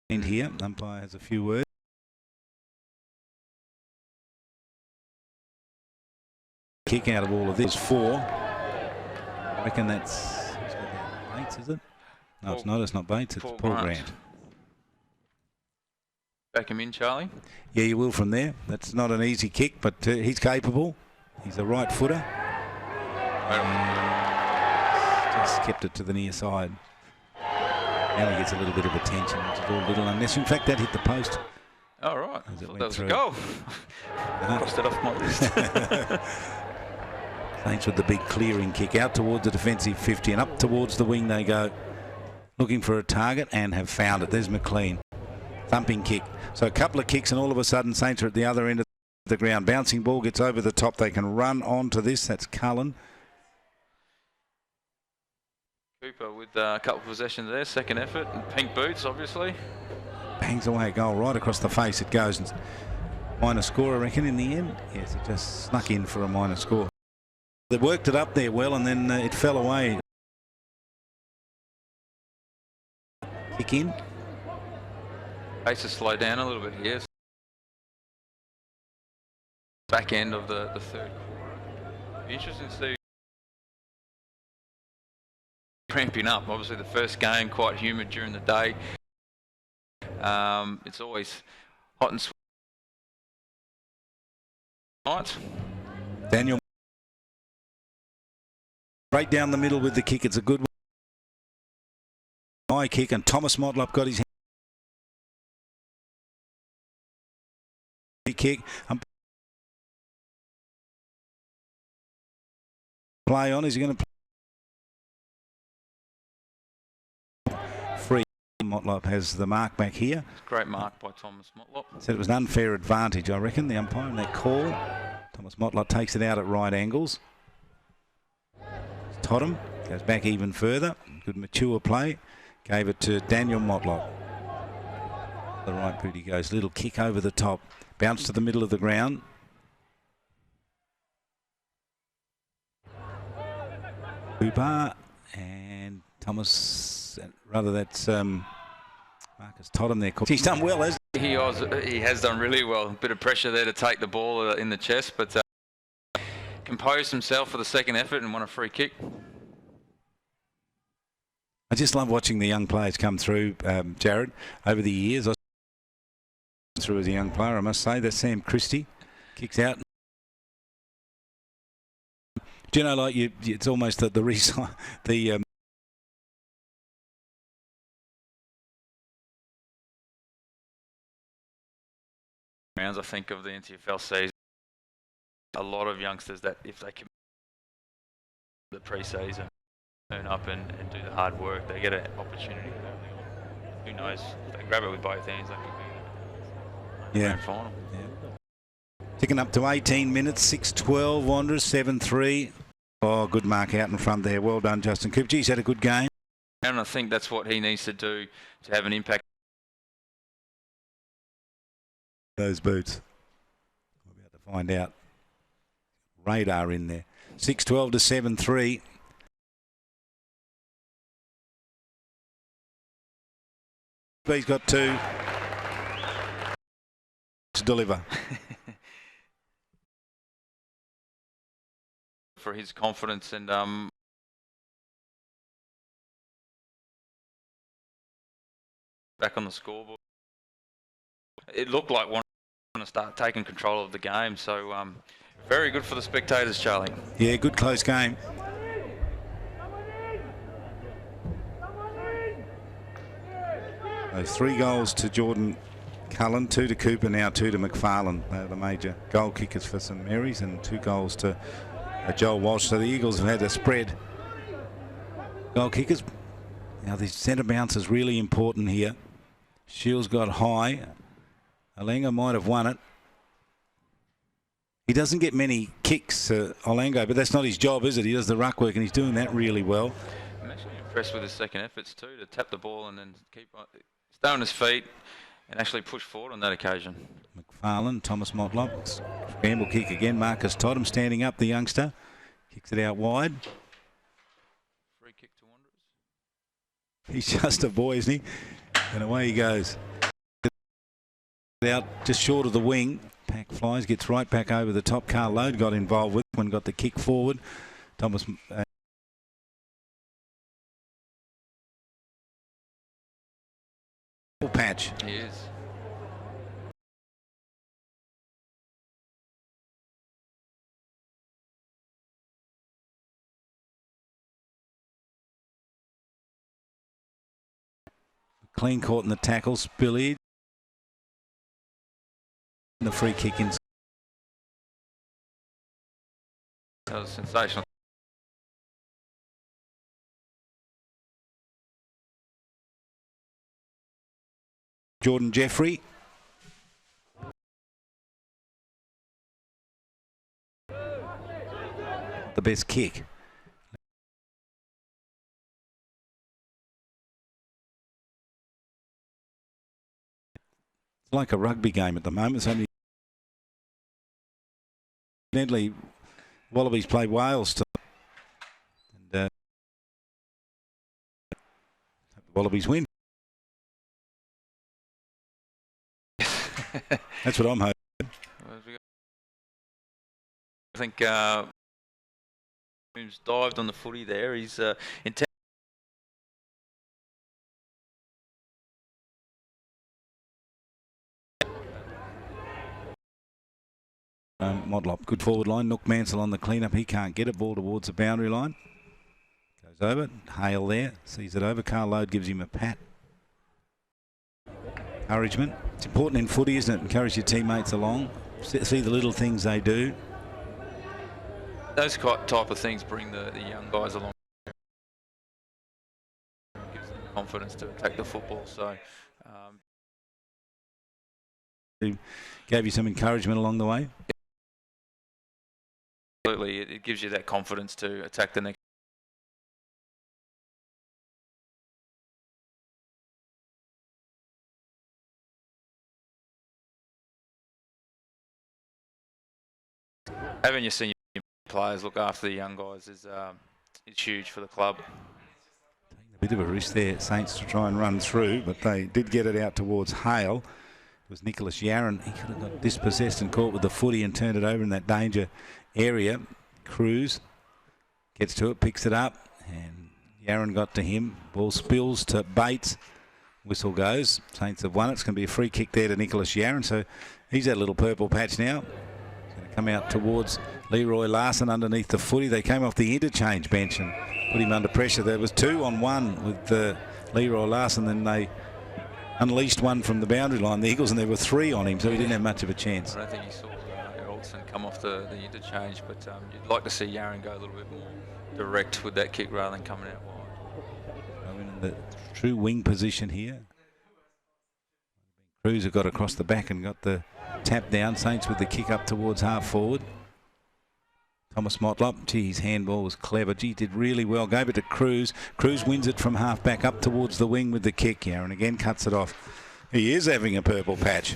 in here. Umpire has a few words. Kick out of all of this. 4. I reckon that's Bates, is it? No, Paul, it's not. It's not Bates. It's Paul Grant. Back him in, Charlie. Yeah, you will from there. That's not an easy kick, but he's capable. He's a right footer. Just kept it to the near side. Now he gets a little bit of attention, which is all a little unnecessary. In fact, that hit the post. Oh, right. I thought that was through. a goal. Crossed it off my list. Saints with the big clearing kick out towards the defensive 50 and up towards the wing they go, looking for a target and have found it. There's McLean. Thumping kick. So a couple of kicks and all of a sudden Saints are at the other end of the ground. Bouncing ball gets over the top. They can run on to this. That's Cullen. Cooper with a couple of possessions there. Second effort. And pink boots, obviously. Bangs away a goal right across the face. It goes. And minor score, I reckon, in the end. Yes, it just snuck in for a minor score. They worked it up there well and then it fell away. Kick in. Pace has slowed down a little bit here. Back end of the third quarter. Be interesting to see. Cramping up. Obviously the first game quite humid during the day. It's always hot and sweaty nights. Daniel. Right down the middle with the kick. It's a good one. High kick and Thomas Motlop got his hand. Kick. Play on. Is he going to play? Free. Motlop has the mark back here. Great mark by Thomas Motlop. Said it was an unfair advantage, I reckon, the umpire in that call. Thomas Motlop takes it out at right angles. Totham goes back even further. Good mature play. Gave it to Daniel Motlop. The right boot he goes. Little kick over the top. Bounce to the middle of the ground. Cooper and Thomas. Rather, that's Marcus Totham there. He's done well, hasn't he? He has done really well. A bit of pressure there to take the ball in the chest, but composed himself for the second effort and won a free kick. I just love watching the young players come through, Jared, over the years. I through as a young player, I must say. That's Sam Christie. Kicks out. Do you know, like it's almost the rounds, I think, of the NTFL season. A lot of youngsters that if they can the pre-season turn up and do the hard work, they get an opportunity. Who knows? If they grab it with both hands, they could be in the grand final. Yeah. Ticking up to 18 minutes, 6-12 Wanderers, 7-3. Oh, good mark out in front there. Well done, Justin Cooper. He's had a good game. And I think that's what he needs to do to have an impact. Those boots. We're about to find out. Radar in there. 6-12 to 7-3. He's got two to deliver. for his confidence and back on the scoreboard. It looked like one to start taking control of the game, so very good for the spectators, Charlie. Yeah, good close game. So 3 goals to Jordan Cullen, 2 to Cooper, now 2 to McFarlane. They're the major goal kickers for St Mary's, and 2 goals to Joel Walsh. So the Eagles have had a spread. Goal kickers. Now the centre bounce is really important here. Shields got high. Olango might have won it. He doesn't get many kicks, Olango, but that's not his job, is it? He does the ruck work, and he's doing that really well. I'm actually impressed with his second efforts too, to tap the ball and then stay on his feet and actually push forward on that occasion. McFarlane, Thomas Motlop, scramble kick again. Marcus Toddam standing up, the youngster. Kicks it out wide. Free kick to Wanderers. He's just a boy, isn't he? And away he goes. Out just short of the wing. Pack flies, gets right back over the top. Carl Load got involved with when got the kick forward. Thomas patch. He is. Clean caught in the tackle, Spillage. The free kick in. That was sensational. Jordan Jeffrey. The best kick. It's like a rugby game at the moment. It's only incidentally, Wallabies play Wales tonight. And Wallabies win. That's what I'm hoping. I think he's dived on the footy there. He's intent. Modlop, good forward line. Nook Mansell on the clean-up. He can't get it. Ball towards the boundary line. Goes over. Hale there. Sees it over. Carl Load gives him a pat. Encouragement. It's important in footy, isn't it? Encourage your teammates along. See the little things they do. Those type of things bring the young guys along. Gives them confidence to attack the football. So gave you some encouragement along the way. Absolutely, it gives you that confidence to attack the next. Having your senior players look after the young guys is huge for the club. Taking a bit of a risk there, Saints, to try and run through, but they did get it out towards Hale. It was Nicholas Yaron. He could have got dispossessed and caught with the footy and turned it over in that danger area. Cruz gets to it, picks it up, and Yaron got to him. Ball spills to Bates. Whistle goes. Saints have won it. It's going to be a free kick there to Nicholas Yaron. So he's at a little purple patch now. Come out towards Leroy Larson underneath the footy. They came off the interchange bench and put him under pressure. There was 2-on-1 with Leroy Larson, then they unleashed one from the boundary line, the Eagles, and there were 3 on him, so he didn't have much of a chance. I don't think he saw Olsen come off the interchange, but you'd like to see Yaron go a little bit more direct with that kick rather than coming out wide. In the true wing position here. Cruz got across the back and got the tap down. Saints with the kick up towards half forward. Thomas Motlop, gee, his handball was clever. Gee, did really well. Gave it to Cruz. Cruz wins it from half back up towards the wing with the kick. Yaron again cuts it off. He is having a purple patch.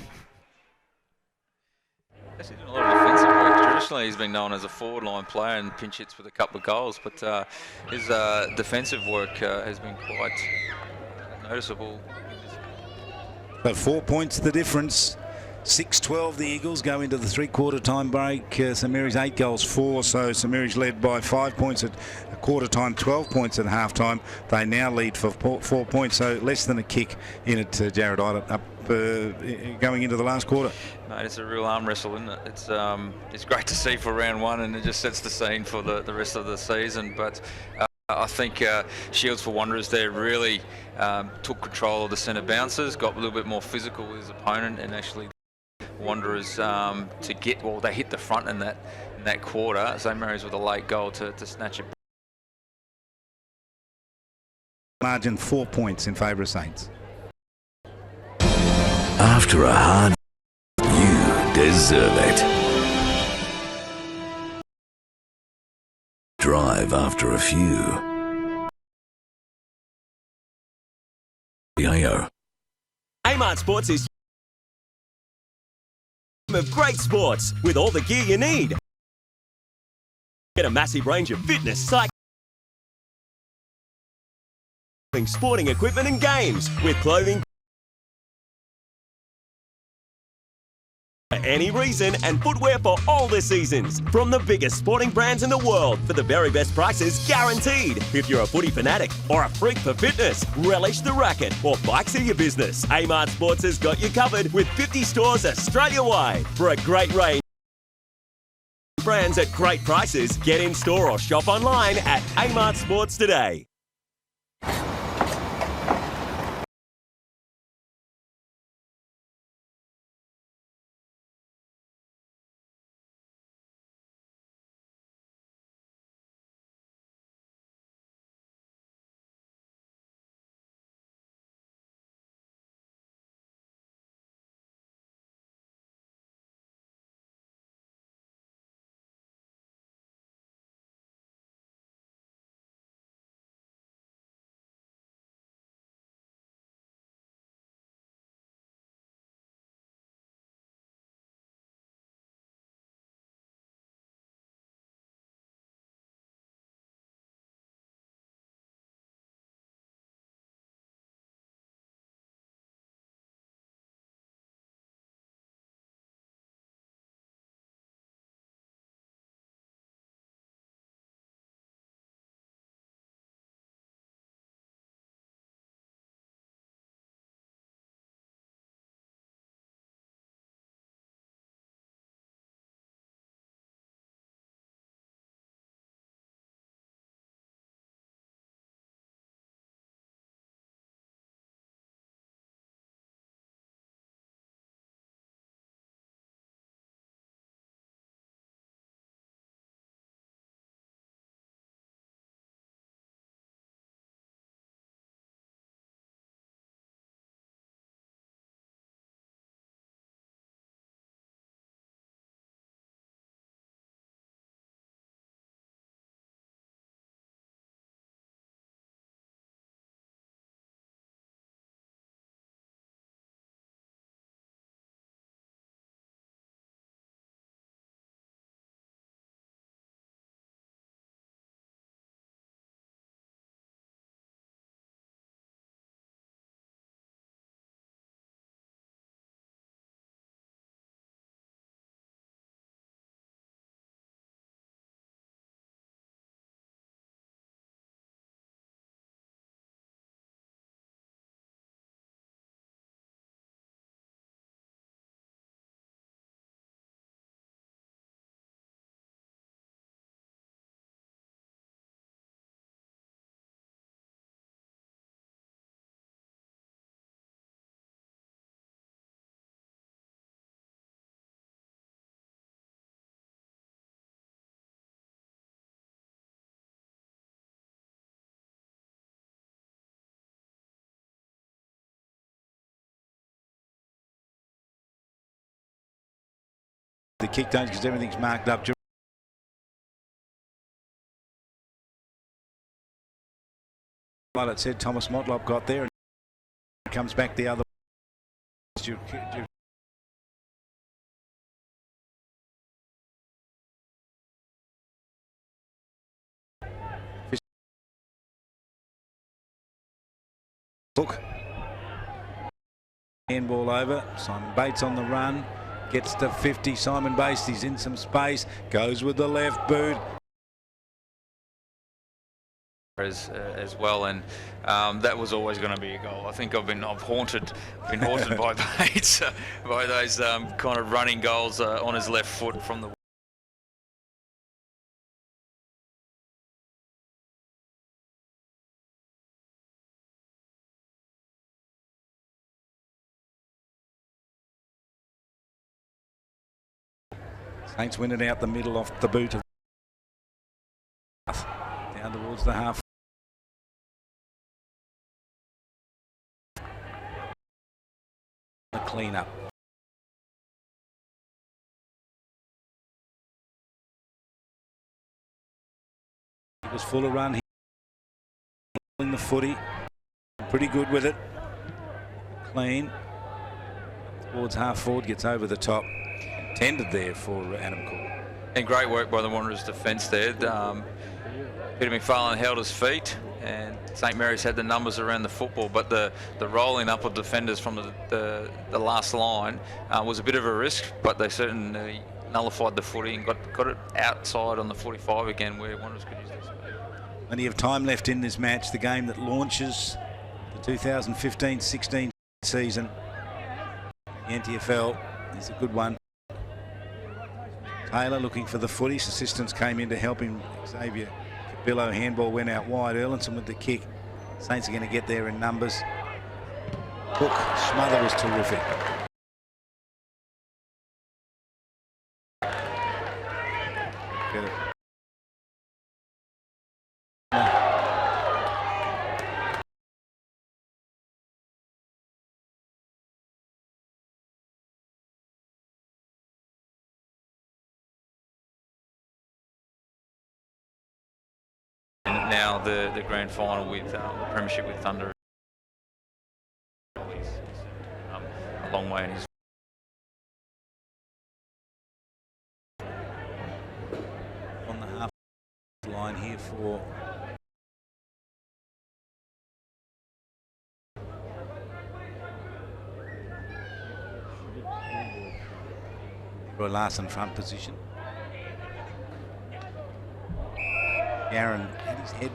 Actually doing a lot of defensive work. Traditionally, he's been known as a forward line player and pinch hits with a couple of goals, but his defensive work has been quite noticeable. So 4 points the difference. 6-12 the Eagles go into the three-quarter time break. St Mary's 8 goals 4, so St Mary's led by 5 points at a quarter time, 12 points at half time. They now lead for 4 points, so less than a kick in it, Jared Island, up going into the last quarter. Mate, it's a real arm wrestle, isn't it? It's great to see for round one, and it just sets the scene for the rest of the season. But I think Shields for Wanderers there really took control of the centre bounces, got a little bit more physical with his opponent, and actually Wanderers they hit the front in that quarter. St Mary's with a late goal to snatch it. Margin 4 points in favour of Saints. After a hard, you deserve it. Drive after a few. TIO. Amart Sports is of great sports with all the gear you need. Get a massive range of fitness, cycling, sporting equipment and games with clothing for any reason and footwear for all the seasons. From the biggest sporting brands in the world for the very best prices guaranteed. If you're a footy fanatic or a freak for fitness, relish the racket or bikes are your business. Amart Sports has got you covered with 50 stores Australia-wide. For a great range of brands at great prices, get in store or shop online at Amart Sports today. The kick don't because everything's marked up. Like it said, Thomas Motlop got there and comes back the other way. Hook. Handball over. Simon Bates on the run. Gets to 50. Simon Bates, he's in some space. Goes with the left boot. As well, and that was always going to be a goal. I think I've been haunted by Bates by those kind of running goals on his left foot from the. Saints win it out the middle off the boot of down towards the half. The clean up. He was full of run. He the footy. Pretty good with it. Clean. Towards half forward, gets over the top. Intended there for Adam Cook. And great work by the Wanderers defence there. Peter McFarlane held his feet, and St Mary's had the numbers around the football, but the rolling up of defenders from the last line was a bit of a risk, but they certainly nullified the footy and got it outside on the 45 again, where Wanderers could use this. Plenty of time left in this match, the game that launches the 2015-16 season. The NTFL is a good one. Taylor looking for the footy. Assistants came in to help him. Xavier Cabillo, handball went out wide. Erlinson with the kick. Saints are going to get there in numbers. Hook smother was terrific. Now the grand final with the premiership with Thunder. He's a long way in his. On the half line here for Roy Larson front position. Aaron had his head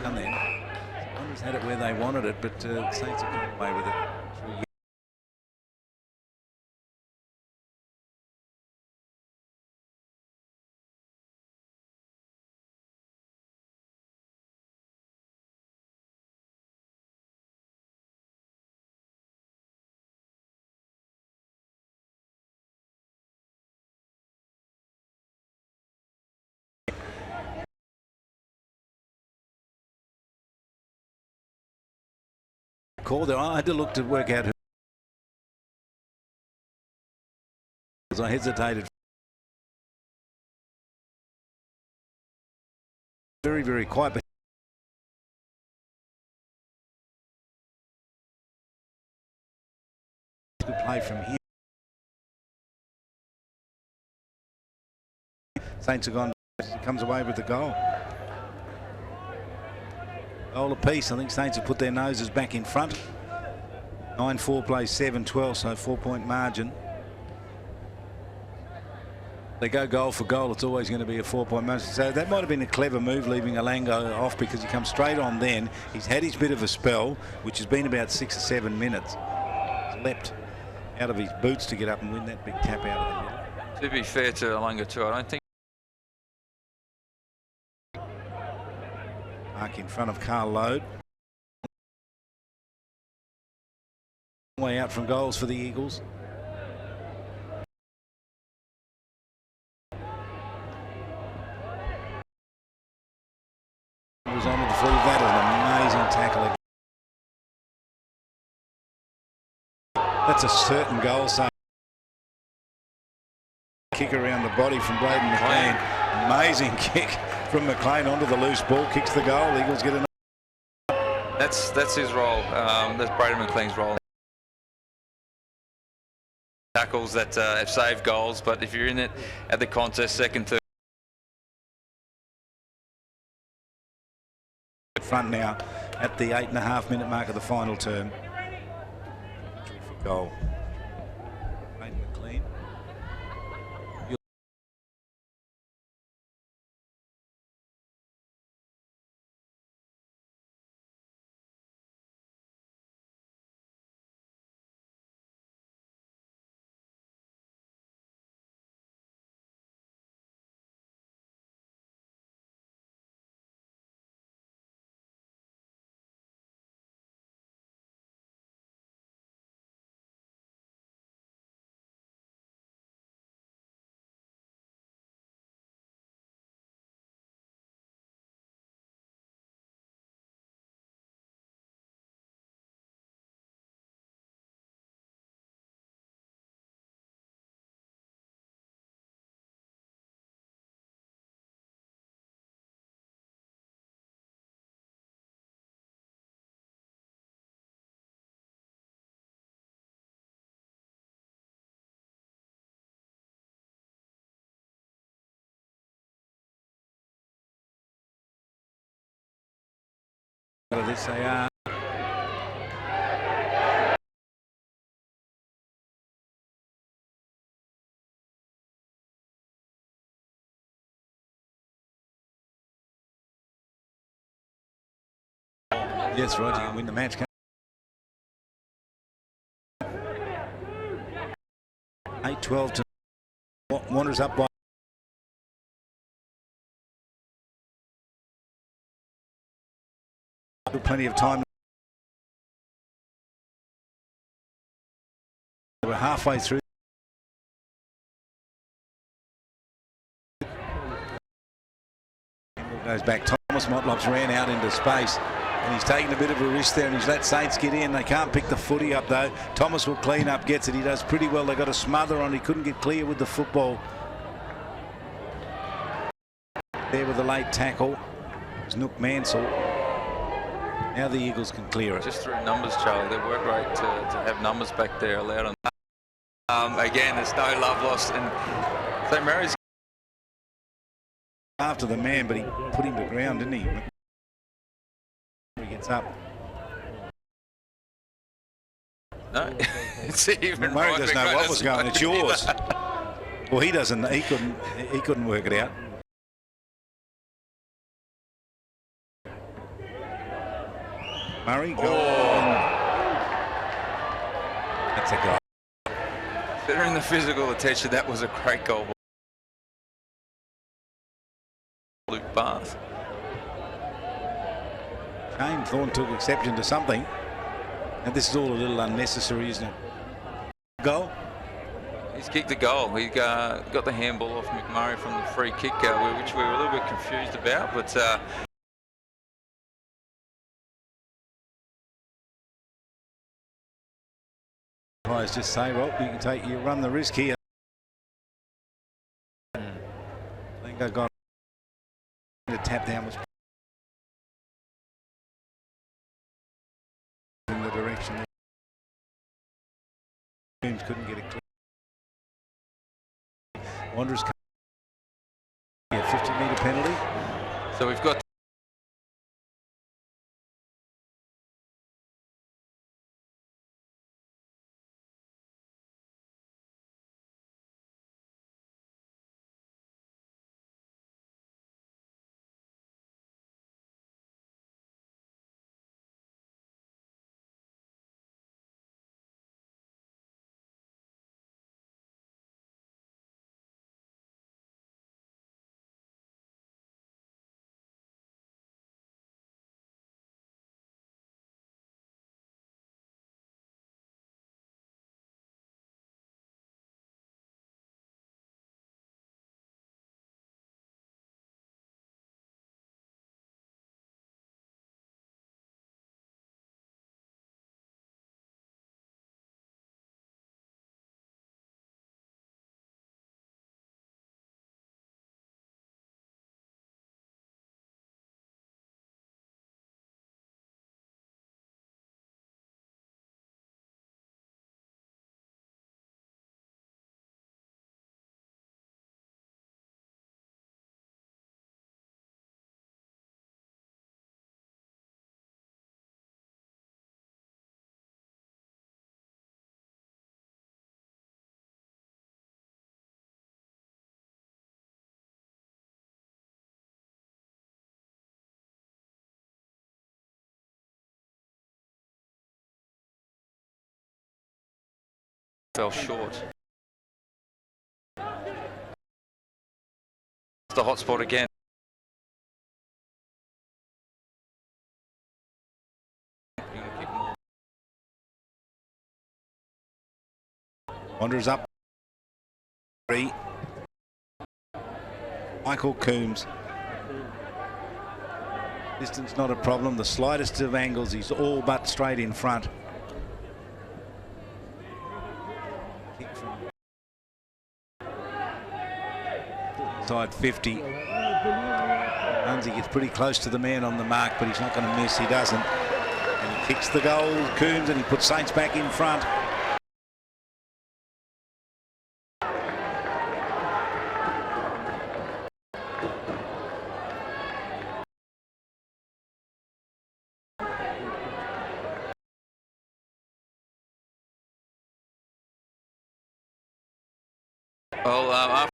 done then. Wanderers had it where they wanted it, but Saints have gone away with it. Call there. I had to look to work out who. As I hesitated. Very, very quiet. But good play from here. Saints have gone. Comes away with the goal. Goal apiece. I think Saints have put their noses back in front. 9-4 plays 7-12, so 4-point margin. They go goal for goal, it's always going to be a 4-point margin. So that might have been a clever move, leaving Alango off, because he comes straight on then. He's had his bit of a spell, which has been about 6 or 7 minutes. He's leapt out of his boots to get up and win that big tap out of the middle. To be fair to Alango too, I don't think. Mark in front of Carl Load. Way out from goals for the Eagles. Was on with the footy. That is an amazing tackle. That's a certain goal. So kick around the body from Braden McLean. Amazing kick from McLean onto the loose ball, kicks the goal. Eagles get another. That's his role. That's Braden McLean's role. Tackles that have saved goals, but if you're in it at the contest, second, third. Front now at the 8.5 minute mark of the final term. Goal. Hayden McLean. This they are. Yes, right, you can win the match. 8-12 to Wanderers up by plenty of time. We're halfway through. Goes back. Thomas Motlops ran out into space and he's taking a bit of a risk there and he's let Saints get in. They can't pick the footy up though. Thomas will clean up, gets it. He does pretty well. They got a smother on. He couldn't get clear with the football. There with the late tackle. It was Nook Mansell. Now the Eagles can clear it. Just through numbers, Charlie. They were great to have numbers back there allowed on. Again, there's no love lost. And St. Mary's after the man, but he put him to ground, didn't he? He gets up. No, it's even Murray right doesn't know what was going. It's yours. Well, he doesn't. He couldn't work it out. Murray, go on. That's a goal. Considering the physical attention, that was a great goal. Luke Bath. Shane Thorne took exception to something. And this is all a little unnecessary, isn't it? Goal? He's kicked the goal. He got the handball off McMurray from the free kick, which we were a little bit confused about. But umpires just say, well, you run the risk here. I think I got the tap down was in the direction. Teams couldn't get it clear. Wanderers a 50-metre penalty. so we've got fell short. It's the hot spot again. Wanderers up 3. Michael Coombs. Distance not a problem. The slightest of angles, he's all but straight in front. Kick from inside 50. Munsey gets pretty close to the man on the mark, but he's not going to miss. He doesn't. And he kicks the goal, Coombs, and he puts Saints back in front. Well,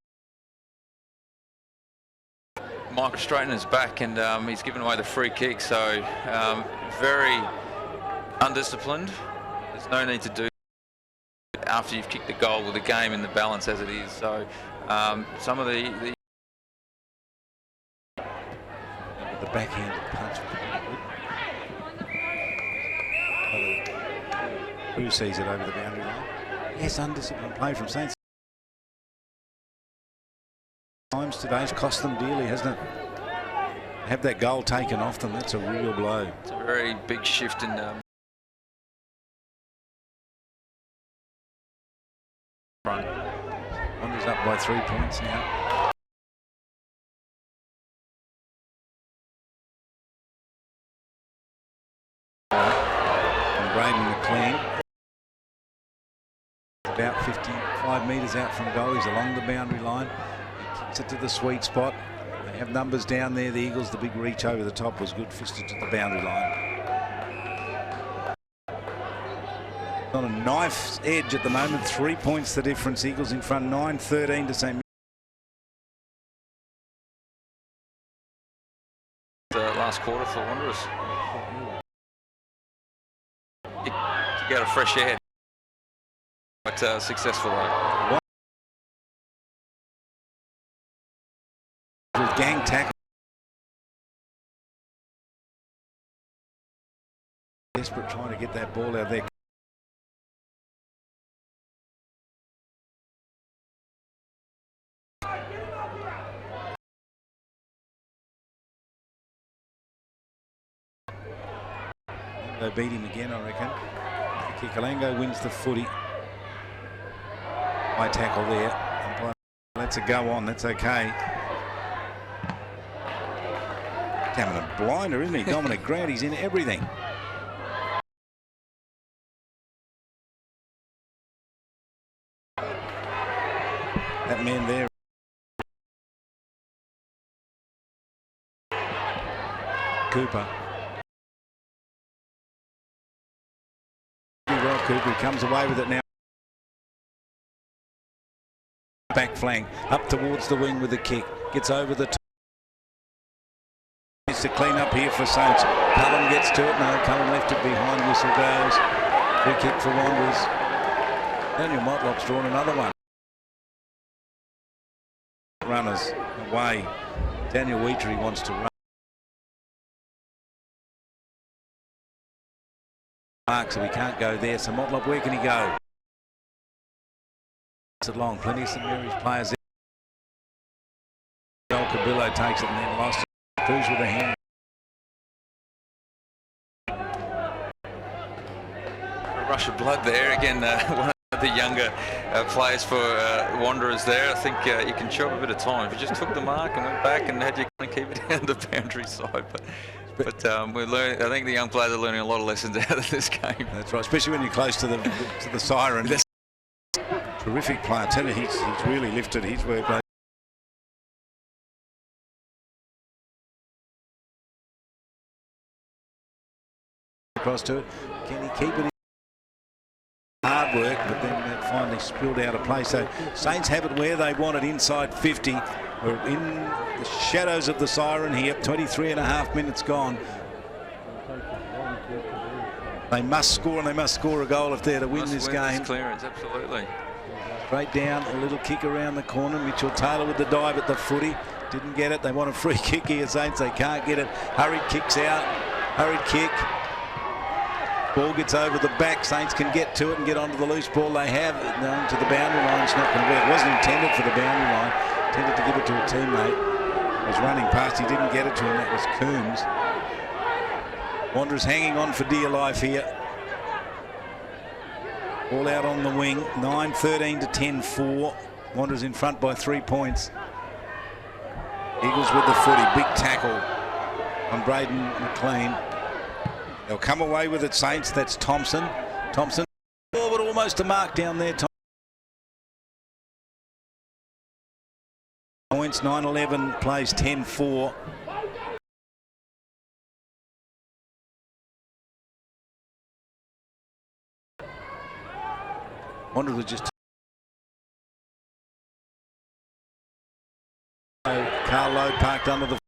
Michael Straightener's back, and he's given away the free kick, so very undisciplined. There's no need to do it after you've kicked the goal with the game in the balance as it is. So some of the backhand punch. Who sees it over the boundary line? Yes, undisciplined play from Saints. Times today's cost them dearly, hasn't it? Have that goal taken off them, that's a real blow. It's a very big shift in front. Wanderers up by 3 points now. And Braden McLean, about 55 metres out from goal. He's along the boundary line. It to the sweet spot. They have numbers down there. The Eagles, the big reach over the top was good. Fisted to the boundary line. On a knife's edge at the moment. 3 points the difference. Eagles in front 9-13 to St. The last quarter for Wanderers. To get a fresh air. But successful though. With gang tackle. Desperate trying to get that ball out there. They beat him again, I reckon. Kikalango wins the footy. High tackle there. Umpire lets it go on. That's okay. Having a blinder, isn't he? Dominic Grant, he's in everything. That man there. Cooper. Well, Cooper comes away with it now. Back flank, up towards the wing with the kick. Gets over the top. To clean up here for Saints. Cullen gets to it. No, Cullen left it behind. Whistle goes. Free kick for Wanderers. Daniel Motlop's drawn another one. Runners away. Daniel Wheatery wants to run. Mark, so he can't go there. So Motlop, where can he go? It's long. Plenty of St Mary's players there. Joel Cabillo takes it and then lost it. Cruz with a hand. A rush of blood there again. One of the younger players for Wanderers there. I think you can show a bit of time. If you just took the mark and went back and had you kind of keep it down the boundary side, but we're learning. I think the young players are learning a lot of lessons out of this game. That's right, especially when you're close to the siren. Terrific player. I tell you, he's really lifted his work rate. Across to it. Can he keep it in? Hard work, but then that finally spilled out of play. So Saints have it where they want it, inside 50. We're in the shadows of the siren here. 23.5 minutes gone. They must score, and they must score a goal if they're to win this game. This clearance, absolutely. Straight down, a little kick around the corner. Mitchell Taylor with the dive at the footy. Didn't get it. They want a free kick here, Saints. They can't get it. Hurried kicks out. Hurried kick. Ball gets over the back. Saints can get to it and get onto the loose ball. They have it down to the boundary line. It's not going to work. It wasn't intended for the boundary line. Intended to give it to a teammate. He was running past. He didn't get it to him. That was Coombs. Wanderers hanging on for dear life here. All out on the wing. 9-13 to 10-4. Wanderers in front by 3 points. Eagles with the footy. Big tackle on Braden McLean. They'll come away with it, Saints. That's Thompson. Thompson. Oh, but almost a mark down there. Points 9-11 plays 10-4. Wanderers was just Carl Lowe parked under the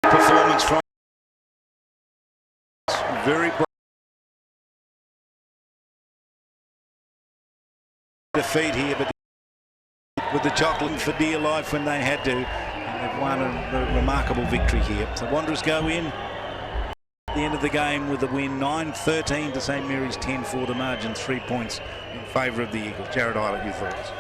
performance from very bright defeat here, but with the chocolate for dear life when they had to. They've won a remarkable victory here. So Wanderers go in at the end of the game with a win. 9-13 to St Mary's, 10-4 to margin, 3 points in favour of the Eagles. Jared Eilert, your thoughts?